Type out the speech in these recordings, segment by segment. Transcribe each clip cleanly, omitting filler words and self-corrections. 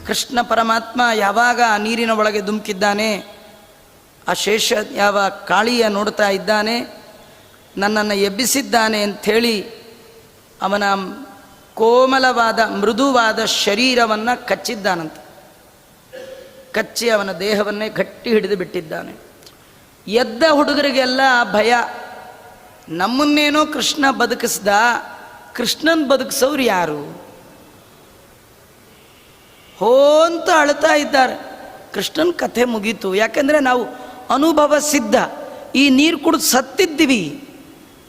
ಕೃಷ್ಣ ಪರಮಾತ್ಮ ಯಾವಾಗ ಆ ನೀರಿನ ಒಳಗೆ ಧುಮುಕಿದ್ದಾನೆ, ಆ ಶೇಷ ಯಾವ ಕಾಳಿಯ ನೋಡ್ತಾ ಇದ್ದಾನೆ, ನನ್ನನ್ನು ಎಬ್ಬಿಸಿದ್ದಾನೆ ಅಂಥೇಳಿ ಅವನ ಕೋಮಲವಾದ ಮೃದುವಾದ ಶರೀರವನ್ನು ಕಚ್ಚಿದ್ದಾನಂತೆ. ಕಚ್ಚಿ ಅವನ ದೇಹವನ್ನೇ ಗಟ್ಟಿ ಹಿಡಿದು ಬಿಟ್ಟಿದ್ದಾನೆ. ಎದ್ದ ಹುಡುಗರಿಗೆಲ್ಲ ಭಯ, ನಮ್ಮನ್ನೇನೋ ಕೃಷ್ಣ ಬದುಕಿಸ್ದ, ಕೃಷ್ಣನ್ ಬದುಕಿಸೋರು ಯಾರು? ಹೋಂತ ಅಳ್ತಾ ಇದ್ದಾರೆ. ಕೃಷ್ಣನ ಕಥೆ ಮುಗೀತು. ಯಾಕೆಂದರೆ ನಾವು ಅನುಭವ ಸಿದ್ಧ. ಈ ನೀರು ಕುಡಿದು ಸತ್ತಿದ್ದೀವಿ.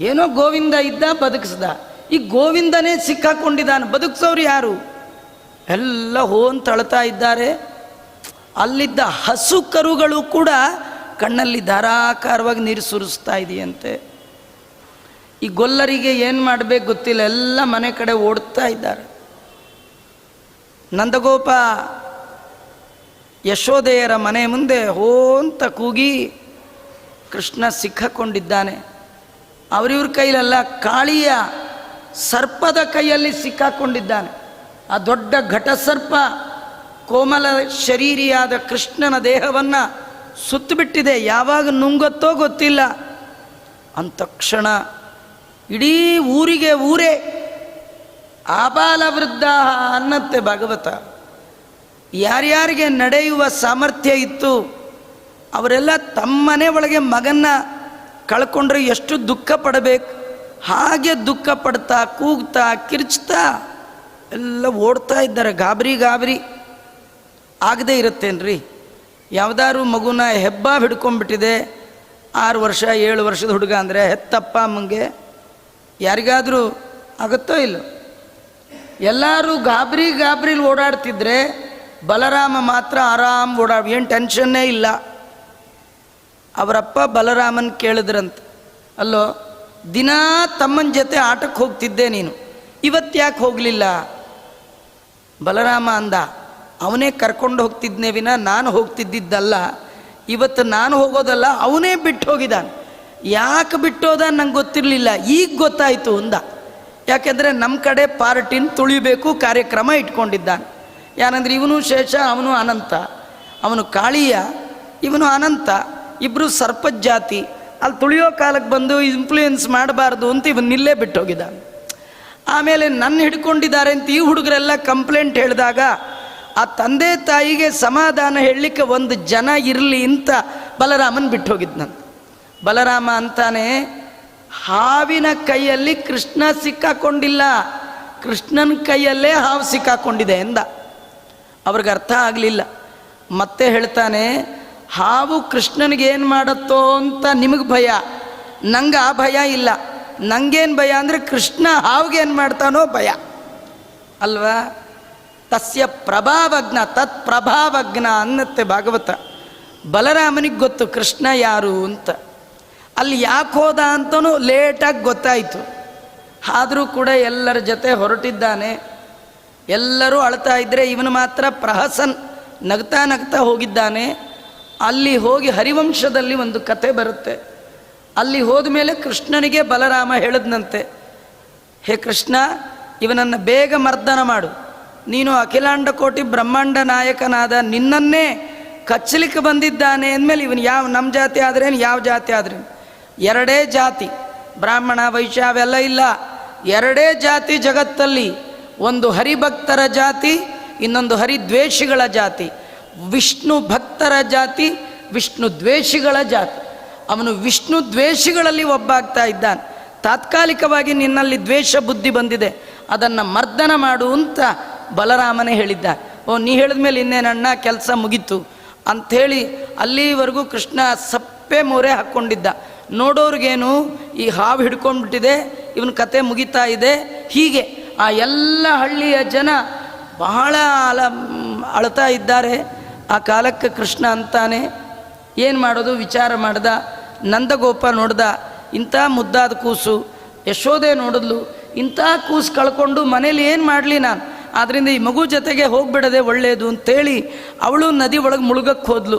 ಏನೋ ಗೋವಿಂದ ಇದ್ದ ಬದುಕಿಸ್ದ, ಈ ಗೋವಿಂದನೇ ಸಿಕ್ಕಾಕೊಂಡಿದ್ದಾನೆ, ಬದುಕಿಸೋರು ಯಾರು? ಎಲ್ಲ ಹೋಂತ ಅಳ್ತಾ ಇದ್ದಾರೆ. ಅಲ್ಲಿದ್ದ ಹಸು ಕರುಗಳು ಕೂಡ ಕಣ್ಣಲ್ಲಿ ಧಾರಾಕಾರವಾಗಿ ನೀರು ಸುರಿಸ್ತಾ ಇದೆಯಂತೆ. ಈ ಗೊಲ್ಲರಿಗೆ ಏನು ಮಾಡಬೇಕು ಗೊತ್ತಿಲ್ಲ, ಎಲ್ಲ ಮನೆ ಕಡೆ ಓಡ್ತಾ ಇದ್ದಾರೆ. ನಂದಗೋಪ ಯಶೋದೆಯರ ಮನೆ ಮುಂದೆ ಹೋಂತ ಕೂಗಿ ಕೃಷ್ಣ ಸಿಕ್ಕಾಕೊಂಡಿದ್ದಾನೆ. ಅವರಿವ್ರ ಕೈಲಲ್ಲ, ಕಾಳಿಯ ಸರ್ಪದ ಕೈಯಲ್ಲಿ ಸಿಕ್ಕಾಕೊಂಡಿದ್ದಾನೆ. ಆ ದೊಡ್ಡ ಘಟಸರ್ಪ ಕೋಮಲ ಶರೀರಿಯಾದ ಕೃಷ್ಣನ ದೇಹವನ್ನು ಸುತ್ತಬಿಟ್ಟಿದೆ. ಯಾವಾಗ ನುಂಗತ್ತೋ ಗೊತ್ತಿಲ್ಲ. ಅಂತಕ್ಷಣ ಇಡೀ ಊರಿಗೆ ಊರೇ ಆಬಾಲ ವೃದ್ಧ ಅನ್ನತ್ತೆ ಭಾಗವತ. ಯಾರ್ಯಾರಿಗೆ ನಡೆಯುವ ಸಾಮರ್ಥ್ಯ ಇತ್ತು ಅವರೆಲ್ಲ ತಮ್ಮನೆ ಒಳಗೆ ಮಗನ್ನ ಕಳ್ಕೊಂಡ್ರೆ ಎಷ್ಟು ದುಃಖ ಪಡಬೇಕು, ಹಾಗೆ ದುಃಖ ಪಡ್ತಾ ಕೂಗ್ತಾ ಕಿರ್ಚ್ತಾ ಎಲ್ಲ ಓಡ್ತಾ ಇದ್ದಾರೆ. ಗಾಬರಿ ಆಗದೇ ಇರುತ್ತೇನ್ರಿ? ಯಾವುದಾದ್ರು ಮಗುನ ಹೆಬ್ಬ ಹಿಡ್ಕೊಂಡ್ಬಿಟ್ಟಿದೆ, 6 ವರ್ಷ 7 ವರ್ಷದ ಹುಡುಗ ಅಂದರೆ ಹೆತ್ತಪ್ಪ ಅಮ್ಮಂಗೆ ಯಾರಿಗಾದರೂ ಆಗುತ್ತೋ ಇಲ್ಲೋ? ಎಲ್ಲರೂ ಗಾಬರಿಲಿ ಓಡಾಡ್ತಿದ್ರೆ ಬಲರಾಮ ಮಾತ್ರ ಆರಾಮ್ ಏನು ಟೆನ್ಷನ್ನೇ ಇಲ್ಲ. ಅವರಪ್ಪ ಬಲರಾಮನ್ ಕೇಳಿದ್ರಂತ, ಅಲ್ಲೋ ದಿನಾ ತಮ್ಮನ ಜೊತೆ ಆಟಕ್ಕೆ ಹೋಗ್ತಿದ್ದೆ ನೀನು, ಇವತ್ತು ಯಾಕೆ ಹೋಗಲಿಲ್ಲ? ಬಲರಾಮ ಅಂದ, ಅವನೇ ಕರ್ಕೊಂಡು ಹೋಗ್ತಿದ್ನೇ ವಿನ ನಾನು ಹೋಗ್ತಿದ್ದಿದ್ದಲ್ಲ. ಇವತ್ತು ನಾನು ಹೋಗೋದಲ್ಲ, ಅವನೇ ಬಿಟ್ಟು ಹೋಗಿದ್ದಾನೆ. ಯಾಕೆ ಬಿಟ್ಟೋದ ನಂಗೆ ಗೊತ್ತಿರಲಿಲ್ಲ, ಈಗ ಗೊತ್ತಾಯಿತು ಅಂದ. ಯಾಕೆಂದರೆ ನಮ್ಮ ಕಡೆ ಪಾರ್ಟಿನ ತುಳಿಬೇಕು ಕಾರ್ಯಕ್ರಮ ಇಟ್ಕೊಂಡಿದ್ದಾನೆ. ಯಾನಂದ್ರೆ ಇವನು ಶೇಷ, ಅವನು ಅನಂತ. ಅವನು ಕಾಳಿಯ, ಇವನು ಅನಂತ, ಇಬ್ಬರು ಸರ್ಪದ ಜಾತಿ. ಅಲ್ಲಿ ತುಳಿಯೋ ಕಾಲಕ್ಕೆ ಬಂದು ಇನ್ಫ್ಲೂಯೆನ್ಸ್ ಮಾಡಬಾರ್ದು ಅಂತ ಇವನ್ನಿಲ್ಲೇ ಬಿಟ್ಟು ಹೋಗಿದ್ದಾನೆ. ಆಮೇಲೆ ನನ್ನ ಹಿಡ್ಕೊಂಡಿದ್ದಾರೆ ಅಂತ ಈ ಹುಡುಗರೆಲ್ಲ ಕಂಪ್ಲೇಂಟ್ ಹೇಳಿದಾಗ ಆ ತಂದೆ ತಾಯಿಗೆ ಸಮಾಧಾನ ಹೇಳಲಿಕ್ಕೆ ಒಂದು ಜನ ಇರಲಿ ಅಂತ ಬಲರಾಮನ್ ಬಿಟ್ಟು ಹೋಗಿದ್ನಂತ. ಬಲರಾಮ ಅಂತಾನೆ, ಹಾವಿನ ಕೈಯಲ್ಲಿ ಕೃಷ್ಣ ಸಿಕ್ಕಾಕೊಂಡಿಲ್ಲ, ಕೃಷ್ಣನ ಕೈಯಲ್ಲೇ ಹಾವು ಸಿಕ್ಕಾಕೊಂಡಿದೆ ಎಂದ. ಅವ್ರಿಗೆ ಅರ್ಥ ಆಗಲಿಲ್ಲ. ಮತ್ತೆ ಹೇಳ್ತಾನೆ, ಹಾವು ಕೃಷ್ಣನಿಗೆ ಏನು ಮಾಡತ್ತೋ ಅಂತ ನಿಮಗೆ ಭಯ, ನಂಗೆ ಆ ಭಯ ಇಲ್ಲ. ನಂಗೇನು ಭಯ ಅಂದರೆ ಕೃಷ್ಣ ಹಾವಿಗೆ ಏನು ಮಾಡ್ತಾನೋ ಭಯ ಅಲ್ವಾ? ತಸ್ಯ ಪ್ರಭಾವಜ್ಞ ತತ್ ಪ್ರಭಾವಜ್ಞ ಅನ್ನತ್ತೆ ಭಾಗವತ. ಬಲರಾಮನಿಗೆ ಗೊತ್ತು ಕೃಷ್ಣ ಯಾರು ಅಂತ. ಅಲ್ಲಿ ಯಾಕೆ ಹೋದ ಅಂತನೂ ಲೇಟಾಗಿ ಗೊತ್ತಾಯಿತು. ಆದರೂ ಕೂಡ ಎಲ್ಲರ ಜೊತೆ ಹೊರಟಿದ್ದಾನೆ. ಎಲ್ಲರೂ ಅಳ್ತಾ ಇದ್ದರೆ ಇವನು ಮಾತ್ರ ಪ್ರಹಸನ್ ನಗ್ತಾ ಹೋಗಿದ್ದಾನೆ. ಅಲ್ಲಿ ಹೋಗಿ ಹರಿವಂಶದಲ್ಲಿ ಒಂದು ಕತೆ ಬರುತ್ತೆ. ಅಲ್ಲಿ ಹೋದ ಮೇಲೆ ಕೃಷ್ಣನಿಗೆ ಬಲರಾಮ ಹೇಳಿದ್ನಂತೆ, ಹೇ ಕೃಷ್ಣ, ಇವನನ್ನು ಬೇಗ ಮರ್ದನ ಮಾಡು. ನೀನು ಅಖಿಲಾಂಡ ಕೋಟಿ ಬ್ರಹ್ಮಾಂಡ ನಾಯಕನಾದ ನಿನ್ನನ್ನೇ ಕಚ್ಚಲಿಕ್ಕೆ ಬಂದಿದ್ದಾನೆ ಅಂದಮೇಲೆ ಇವನು ಯಾವ ನಮ್ಮ ಜಾತಿ ಆದ್ರೇನು ಯಾವ ಜಾತಿ ಆದ್ರೇನು? 2 ಜಾತಿ, ಬ್ರಾಹ್ಮಣ ವೈಶ್ಯ ಅವೆಲ್ಲ ಇಲ್ಲ. 2 ಜಾತಿ ಜಗತ್ತಲ್ಲಿ. ಒಂದು ಹರಿಭಕ್ತರ ಜಾತಿ, ಇನ್ನೊಂದು ಹರಿದ್ವೇಷಿಗಳ ಜಾತಿ. ವಿಷ್ಣು ಭಕ್ತರ ಜಾತಿ, ವಿಷ್ಣು ದ್ವೇಷಿಗಳ ಜಾತಿ. ಅವನು ವಿಷ್ಣು ದ್ವೇಷಿಗಳಲ್ಲಿ ಒಬ್ಬಾಗ್ತಾ ಇದ್ದಾನೆ. ತಾತ್ಕಾಲಿಕವಾಗಿ ನಿನ್ನಲ್ಲಿ ದ್ವೇಷ ಬುದ್ಧಿ ಬಂದಿದೆ, ಅದನ್ನು ಮರ್ದನ ಮಾಡು ಅಂತ ಬಲರಾಮನೇ ಹೇಳಿದ್ದ. ನೀ ಹೇಳಿದ ಮೇಲೆ ಇನ್ನೇನಣ್ಣ ಕೆಲಸ ಮುಗೀತು ಅಂಥೇಳಿ ಅಲ್ಲಿವರೆಗೂ ಕೃಷ್ಣ ಸಪ್ಪೆ ಮೋರೆ ಹಾಕ್ಕೊಂಡಿದ್ದ. ನೋಡೋರಿಗೇನು ಈ ಹಾವು ಹಿಡ್ಕೊಂಡ್ಬಿಟ್ಟಿದೆ, ಇವನ ಕತೆ ಮುಗಿತಾ ಇದೆ. ಹೀಗೆ ಆ ಎಲ್ಲ ಹಳ್ಳಿಯ ಜನ ಬಹಳ ಅಳ್ತಾ ಇದ್ದಾರೆ. ಆ ಕಾಲಕ್ಕೆ ಕೃಷ್ಣ ಅಂತಾನೆ, ಏನು ಮಾಡೋದು ವಿಚಾರ ಮಾಡ್ದ. ನಂದಗೋಪ ನೋಡ್ದ, ಇಂಥ ಮುದ್ದಾದ ಕೂಸು. ಯಶೋದೆ ನೋಡಿದ್ಲು, ಇಂಥ ಕೂಸು ಕಳ್ಕೊಂಡು ಮನೇಲಿ ಏನು ಮಾಡಲಿ ನಾನು, ಆದ್ದರಿಂದ ಈ ಮಗು ಜೊತೆಗೆ ಹೋಗಿಬಿಡದೆ ಒಳ್ಳೆಯದು ಅಂತೇಳಿ ಅವಳು ನದಿ ಒಳಗೆ ಮುಳುಗಕ್ಕೆ ಹೋದ್ಲು.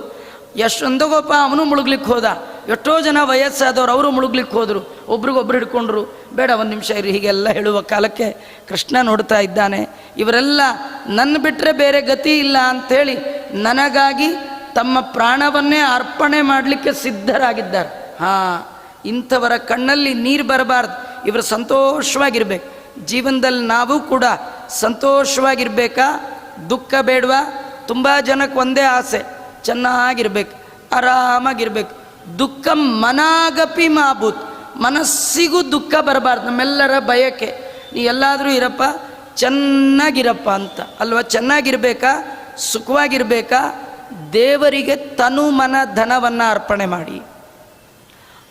ನಂದಗೋಪ ಅವನು ಮುಳುಗ್ಲಿಕ್ಕೆ ಹೋದ. ಎಷ್ಟೋ ಜನ ವಯಸ್ಸಾದವ್ರು ಅವರು ಮುಳುಗ್ಲಿಕ್ಕೆ ಹೋದರು, ಒಬ್ರಿಗೊಬ್ರು ಹಿಡ್ಕೊಂಡ್ರು. ಬೇಡ ಒಂದು ನಿಮಿಷ ಇರಿ, ಹೀಗೆಲ್ಲ ಹೇಳುವ ಕಾಲಕ್ಕೆ ಕೃಷ್ಣ ನೋಡ್ತಾ ಇದ್ದಾನೆ, ಇವರೆಲ್ಲ ನನ್ನ ಬಿಟ್ಟರೆ ಬೇರೆ ಗತಿ ಇಲ್ಲ ಅಂಥೇಳಿ ನನಗಾಗಿ ತಮ್ಮ ಪ್ರಾಣವನ್ನೇ ಅರ್ಪಣೆ ಮಾಡಲಿಕ್ಕೆ ಸಿದ್ಧರಾಗಿದ್ದಾರೆ. ಹಾಂ, ಇಂಥವರ ಕಣ್ಣಲ್ಲಿ ನೀರು ಬರಬಾರ್ದು, ಇವರು ಸಂತೋಷವಾಗಿರ್ಬೇಕು. ಜೀವನದಲ್ಲಿ ನಾವು ಕೂಡ ಸಂತೋಷವಾಗಿರ್ಬೇಕಾ? ದುಃಖ ಬೇಡವಾ? ತುಂಬ ಜನಕ್ಕೆ ಒಂದೇ ಆಸೆ, ಚೆನ್ನಾಗಿರ್ಬೇಕು, ಆರಾಮಾಗಿರ್ಬೇಕು. ದುಃಖ ಮನಾಗಪಿ ಮಾಭೂತ್, ಮನಸ್ಸಿಗೂ ದುಃಖ ಬರಬಾರ್ದು. ನಮ್ಮೆಲ್ಲರ ಬಯಕೆ ನೀ ಎಲ್ಲಾದರೂ ಇರಪ್ಪ, ಚೆನ್ನಾಗಿರಪ್ಪ ಅಂತ ಅಲ್ವಾ? ಚೆನ್ನಾಗಿರ್ಬೇಕಾ? ಸುಖವಾಗಿರ್ಬೇಕಾ? ದೇವರಿಗೆ ತನು ಮನ ಧನವನ್ನು ಅರ್ಪಣೆ ಮಾಡಿ.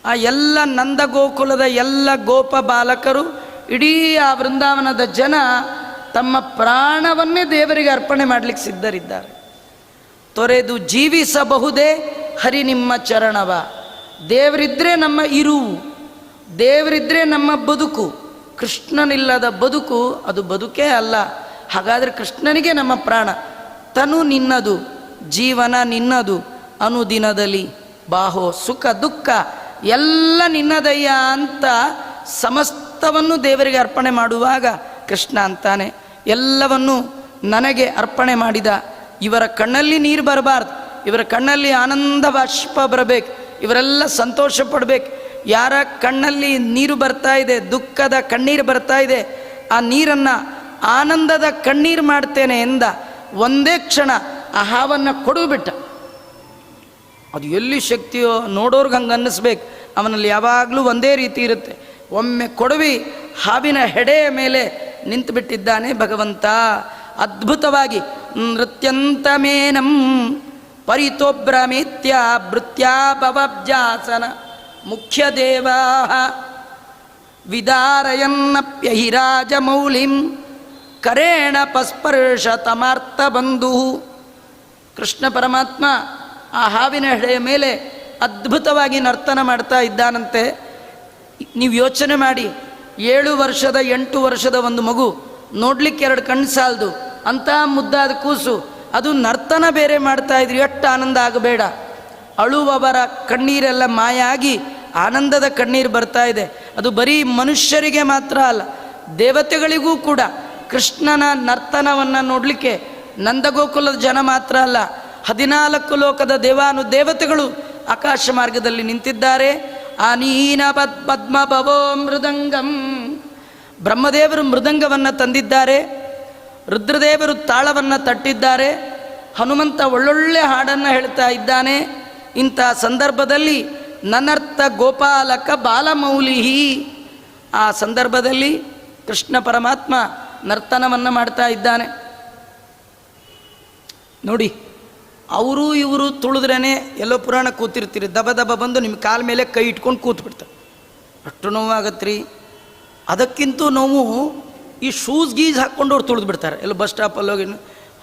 ಆ ಎಲ್ಲ ನಂದ ಗೋಕುಲದ ಎಲ್ಲ ಗೋಪ ಬಾಲಕರು, ಇಡೀ ಆ ವೃಂದಾವನದ ಜನ ತಮ್ಮ ಪ್ರಾಣವನ್ನೇ ದೇವರಿಗೆ ಅರ್ಪಣೆ ಮಾಡಲಿಕ್ಕೆ ಸಿದ್ಧರಿದ್ದಾರೆ. ತೊರೆದು ಜೀವಿಸಬಹುದೇ ಹರಿ ನಿಮ್ಮ ಚರಣವ. ದೇವರಿದ್ದರೆ ನಮ್ಮ ಇರುವು, ದೇವರಿದ್ದರೆ ನಮ್ಮ ಬದುಕು. ಕೃಷ್ಣನಿಲ್ಲದ ಬದುಕು ಅದು ಬದುಕೇ ಅಲ್ಲ. ಹಾಗಾದರೆ ಕೃಷ್ಣನಿಗೆ ನಮ್ಮ ಪ್ರಾಣ. ತನು ನಿನ್ನದು, ಜೀವನ ನಿನ್ನದು, ಅನುದಿನದಲ್ಲಿ ಬಾಹೋ ಸುಖ ದುಃಖ ಎಲ್ಲ ನಿನ್ನದಯ್ಯ ಅಂತ ಸಮಸ್ತವನ್ನು ದೇವರಿಗೆ ಅರ್ಪಣೆ ಮಾಡುವಾಗ ಕೃಷ್ಣ ಅಂತಾನೆ, ಎಲ್ಲವನ್ನು ನನಗೆ ಅರ್ಪಣೆ ಮಾಡಿದ. ಇವರ ಕಣ್ಣಲ್ಲಿ ನೀರು ಬರಬಾರ್ದು, ಇವರ ಕಣ್ಣಲ್ಲಿ ಆನಂದ ಬಾಷ್ಪ ಬರಬೇಕು, ಇವರೆಲ್ಲ ಸಂತೋಷ ಪಡಬೇಕು. ಯಾರ ಕಣ್ಣಲ್ಲಿ ನೀರು ಬರ್ತಾ ಇದೆ, ದುಃಖದ ಕಣ್ಣೀರು ಬರ್ತಾ ಇದೆ, ಆ ನೀರನ್ನು ಆನಂದದ ಕಣ್ಣೀರು ಮಾಡ್ತೇನೆ ಎಂದ ಒಂದೇ ಕ್ಷಣ ಆ ಹಾವನ್ನು ಕೊಡುಬಿಟ್ಟ. ಅದು ಎಲ್ಲಿ ಶಕ್ತಿಯೋ ನೋಡೋರ್ಗೆ ಹಂಗೆ ಅನ್ನಿಸ್ಬೇಕು. ಅವನಲ್ಲಿ ಯಾವಾಗಲೂ ಒಂದೇ ರೀತಿ ಇರುತ್ತೆ. ಒಮ್ಮೆ ಕೊಡವಿ ಹಾವಿನ ಹೆಡೆಯ ಮೇಲೆ ನಿಂತು ಬಿಟ್ಟಿದ್ದಾನೆ ಭಗವಂತ. ಅದ್ಭುತವಾಗಿ ನೃತ್ಯಂತಮೇನಂ ಪರಿತೋಭ್ರಮೇತ್ಯ ಭೃತ್ಯಾಭವಬ್ಜಾಸನ ಮುಖ್ಯ ದೇವಾ ವಿದಾರಯನ್ನಪ್ಯಹಿರಾಜಮೌಳಿಂ ಕರೇಣ ಪಸ್ಪರ್ಶ ತಮಾರ್ಥ ಬಂಧು. ಕೃಷ್ಣ ಪರಮಾತ್ಮ ಆ ಹಾವಿನ ಹೆಡೆಯ ಮೇಲೆ ಅದ್ಭುತವಾಗಿ ನರ್ತನ ಮಾಡ್ತಾ ಇದ್ದಾನಂತೆ. ನೀವು ಯೋಚನೆ ಮಾಡಿ, 7 ವರ್ಷದ 8 ವರ್ಷದ ಒಂದು ಮಗು ನೋಡ್ಲಿಕ್ಕೆ 2 ಕಣ್ಣು ಸಾಲದು ಅಂಥ ಮುದ್ದಾದ ಕೂಸು, ಅದು ನರ್ತನ ಬೇರೆ ಮಾಡ್ತಾ ಇದ್ರು. ಎಷ್ಟು ಆನಂದ ಆಗಬೇಡ. ಅಳುವವರ ಕಣ್ಣೀರೆಲ್ಲ ಮಾಯ ಆಗಿ ಆನಂದದ ಕಣ್ಣೀರು ಬರ್ತಾ ಇದೆ. ಅದು ಬರೀ ಮನುಷ್ಯರಿಗೆ ಮಾತ್ರ ಅಲ್ಲ, ದೇವತೆಗಳಿಗೂ ಕೂಡ ಕೃಷ್ಣನ ನರ್ತನವನ್ನು ನೋಡಲಿಕ್ಕೆ ನಂದಗೋಕುಲದ ಜನ ಮಾತ್ರ ಅಲ್ಲ, 14 ಲೋಕದ ದೇವಾನು ದೇವತೆಗಳು ಆಕಾಶ ಮಾರ್ಗದಲ್ಲಿ ನಿಂತಿದ್ದಾರೆ. ಆನೀನ ಪದ್ಮ ಭವೋ ಮೃದಂಗಂ, ಬ್ರಹ್ಮದೇವರು ಮೃದಂಗವನ್ನು ತಂದಿದ್ದಾರೆ, ರುದ್ರದೇವರು ತಾಳವನ್ನು ತಟ್ಟಿದ್ದಾರೆ, ಹನುಮಂತ ಒಳ್ಳೊಳ್ಳೆ ಹಾಡನ್ನು ಹೇಳ್ತಾ ಇದ್ದಾನೆ. ಇಂಥ ಸಂದರ್ಭದಲ್ಲಿ ನನರ್ಥ ಗೋಪಾಲಕ ಬಾಲಮೌಲಿಹಿ, ಆ ಸಂದರ್ಭದಲ್ಲಿ ಕೃಷ್ಣ ಪರಮಾತ್ಮ ನರ್ತನವನ್ನು ಮಾಡ್ತಾ ಇದ್ದಾನೆ. ನೋಡಿ, ಅವರು ಇವರು ತುಳಿದ್ರೇ ಎಲ್ಲೋ ಪುರಾಣ ಕೂತಿರ್ತೀರಿ, ದಬ ದಬ ಬಂದು ನಿಮ್ಮ ಕಾಲ ಮೇಲೆ ಕೈ ಇಟ್ಕೊಂಡು ಕೂತ್ಬಿಡ್ತಾರೆ. ಅಷ್ಟು ನೋವಾಗತ್ರಿ. ಅದಕ್ಕಿಂತ ನೋವು ಈ ಶೂಸ್ ಗೀಸ್ ಹಾಕ್ಕೊಂಡು ಅವ್ರು ತುಳಿದು ಬಿಡ್ತಾರೆ. ಎಲ್ಲ ಬಸ್ ಸ್ಟಾಪಲ್ಲಿ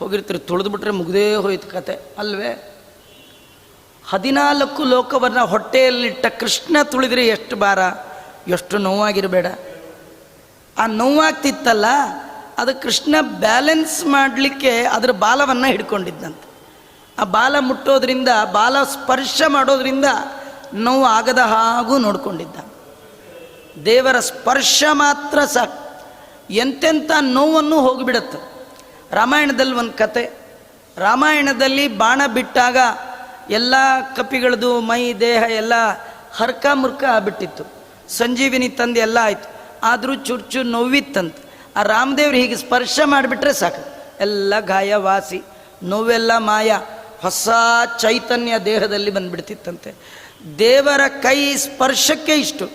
ಹೋಗಿರ್ತೀರಿ, ತುಳಿದ್ಬಿಟ್ರೆ ಮುಗ್ದೇ ಹೋಯ್ತು ಕತೆ ಅಲ್ವೇ? 14 ಲೋಕವನ್ನು ಹೊಟ್ಟೆಯಲ್ಲಿಟ್ಟ ಕೃಷ್ಣ ತುಳಿದ್ರೆ ಎಷ್ಟು ಭಾರ, ಎಷ್ಟು ನೋವಾಗಿರಬೇಡ. ಆ ನೋವಾಗ್ತಿತ್ತಲ್ಲ, ಅದು ಕೃಷ್ಣ ಬ್ಯಾಲೆನ್ಸ್ ಮಾಡಲಿಕ್ಕೆ ಅದರ ಬಾಲವನ್ನು ಹಿಡ್ಕೊಂಡಿದ್ದಂತೆ. ಆ ಬಾಲ ಮುಟ್ಟೋದ್ರಿಂದ, ಬಾಲ ಸ್ಪರ್ಶ ಮಾಡೋದ್ರಿಂದ ನೋವು ಆಗದ ಹಾಗೂ ನೋಡ್ಕೊಂಡಿದ್ದ. ದೇವರ ಸ್ಪರ್ಶ ಮಾತ್ರ ಸಾಕು, ಎಂತೆಂಥ ನೋವನ್ನು ಹೋಗಿಬಿಡತ್ತೆ. ರಾಮಾಯಣದಲ್ಲಿ ಒಂದು ಕತೆ, ರಾಮಾಯಣದಲ್ಲಿ ಬಾಣ ಬಿಟ್ಟಾಗ ಎಲ್ಲ ಕಪಿಗಳದು ಮೈ ದೇಹ ಎಲ್ಲ ಹರ್ಕ ಮುರ್ಕ ಆಗ್ಬಿಟ್ಟಿತ್ತು. ಸಂಜೀವಿನಿ ತಂದು ಎಲ್ಲ ಆಯಿತು, ಆದರೂ ಚುರ್ಚು ನೋವಿತ್ತಂತೆ. ಆ ರಾಮದೇವ್ರು ಹೀಗೆ ಸ್ಪರ್ಶ ಮಾಡಿಬಿಟ್ರೆ ಸಾಕು, ಎಲ್ಲ ಗಾಯ ವಾಸಿ, ನೋವೆಲ್ಲ ಮಾಯ, ಹೊಸ ಚೈತನ್ಯ ದೇಹದಲ್ಲಿ ಬಂದುಬಿಡ್ತಿತ್ತಂತೆ. ದೇವರ ಕೈ ಸ್ಪರ್ಶಕ್ಕೆ ಇಷ್ಟು,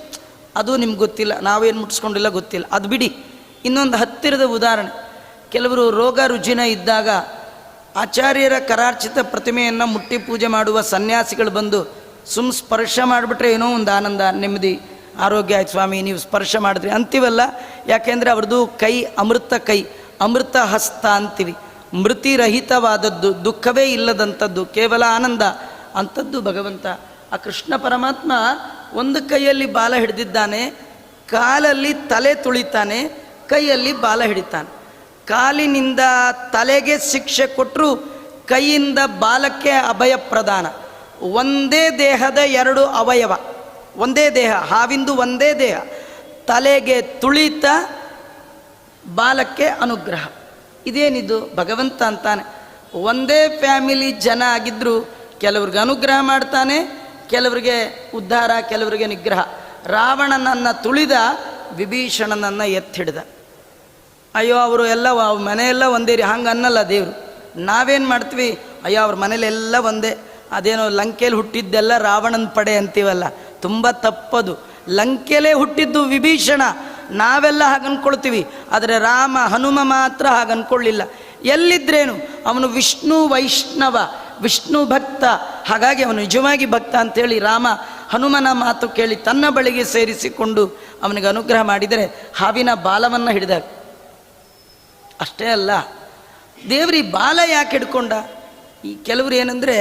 ಅದು ನಿಮ್ಗೆ ಗೊತ್ತಿಲ್ಲ, ನಾವೇನು ಮುಟ್ಸ್ಕೊಂಡಿಲ್ಲ ಗೊತ್ತಿಲ್ಲ, ಅದು ಬಿಡಿ. ಇನ್ನೊಂದು ಹತ್ತಿರದ ಉದಾಹರಣೆ, ಕೆಲವರು ರೋಗ ರುಜಿನ ಇದ್ದಾಗ ಆಚಾರ್ಯರ ಕರಾರ್ಚಿತ ಪ್ರತಿಮೆಯನ್ನು ಮುಟ್ಟಿ ಪೂಜೆ ಮಾಡುವ ಸನ್ಯಾಸಿಗಳು ಬಂದು ಸ್ಪರ್ಶ ಮಾಡಿಬಿಟ್ರೆ ಏನೋ ಒಂದು ಆನಂದ, ನೆಮ್ಮದಿ, ಆರೋಗ್ಯ ಆಯ್ತು ಸ್ವಾಮಿ ನೀವು ಸ್ಪರ್ಶ ಮಾಡಿದ್ರಿ ಅಂತೀವಲ್ಲ. ಯಾಕೆಂದರೆ ಅವ್ರದ್ದು ಕೈ ಅಮೃತ ಕೈ, ಅಮೃತ ಹಸ್ತ ಅಂತೀವಿ. ಮೃತಿರಹಿತವಾದದ್ದು, ದುಃಖವೇ ಇಲ್ಲದಂಥದ್ದು, ಕೇವಲ ಆನಂದ ಅಂಥದ್ದು ಭಗವಂತ. ಆ ಕೃಷ್ಣ ಪರಮಾತ್ಮ ಒಂದು ಕೈಯಲ್ಲಿ ಬಾಲ ಹಿಡಿದಿದ್ದಾನೆ, ಕಾಲಲ್ಲಿ ತಲೆ ತುಳಿತಾನೆ, ಕೈಯಲ್ಲಿ ಬಾಲ ಹಿಡಿತಾನೆ. ಕಾಲಿನಿಂದ ತಲೆಗೆ ಶಿಕ್ಷೆ ಕೊಟ್ಟರು, ಕೈಯಿಂದ ಬಾಲಕ್ಕೆ ಅಭಯ ಪ್ರದಾನ. ಒಂದೇ ದೇಹದ ಎರಡು ಅವಯವ, ಒಂದೇ ದೇಹ, ಹಾವಿಂದು ಒಂದೇ ದೇಹ. ತಲೆಗೆ ತುಳಿತ, ಬಾಲಕ್ಕೆ ಅನುಗ್ರಹ. ಇದೇನಿದು? ಭಗವಂತ ಅಂತಾನೆ. ಒಂದೇ ಫ್ಯಾಮಿಲಿ ಜನ ಆಗಿದ್ದರೂ ಕೆಲವ್ರಿಗೆ ಅನುಗ್ರಹ ಮಾಡ್ತಾನೆ, ಕೆಲವರಿಗೆ ಉದ್ಧಾರ, ಕೆಲವರಿಗೆ ನಿಗ್ರಹ. ರಾವಣನನ್ನು ತುಳಿದ, ವಿಭೀಷಣನನ್ನು ಎತ್ತಿಡ್ದ. ಅಯ್ಯೋ ಅವರು ಎಲ್ಲ ಮನೆಯೆಲ್ಲ ಒಂದೇ ರೀ, ಹಂಗೆ ಅನ್ನಲ್ಲ ದೇವರು. ನಾವೇನು ಮಾಡ್ತೀವಿ, ಅಯ್ಯೋ ಅವ್ರ ಮನೇಲೆಲ್ಲ ಒಂದೇ, ಅದೇನೋ ಲಂಕೆಯಲ್ಲಿ ಹುಟ್ಟಿದ್ದೆಲ್ಲ ರಾವಣನ ಪಡೆ ಅಂತೀವಲ್ಲ, ತುಂಬ ತಪ್ಪದು. ಲಂಕೆಯಲ್ಲೇ ಹುಟ್ಟಿದ್ದು ವಿಭೀಷಣ, ನಾವೆಲ್ಲ ಹಾಗೆ ಅಂದ್ಕೊಳ್ತೀವಿ. ಆದರೆ ರಾಮ ಹನುಮ ಮಾತ್ರ ಹಾಗೆ ಅಂದ್ಕೊಳ್ಳಿಲ್ಲ. ಎಲ್ಲಿದ್ರೇನು ಅವನು ವಿಷ್ಣು ವೈಷ್ಣವ, ವಿಷ್ಣು ಭಕ್ತ. ಹಾಗಾಗಿ ಅವನು ನಿಜವಾಗಿ ಭಕ್ತ ಅಂಥೇಳಿ ರಾಮ ಹನುಮನ ಮಾತು ಕೇಳಿ ತನ್ನ ಬಳಿಗೆ ಸೇರಿಸಿಕೊಂಡು ಅವನಿಗೆ ಅನುಗ್ರಹ ಮಾಡಿದರೆ ಹಾವಿನ ಬಾಲವನ್ನು ಹಿಡಿದಾಗ. ಅಷ್ಟೇ ಅಲ್ಲ, ದೇವ್ರಿ ಬಾಲ ಯಾಕೆ ಹಿಡ್ಕೊಂಡ? ಈ ಕೆಲವರು ಏನಂದರೆ,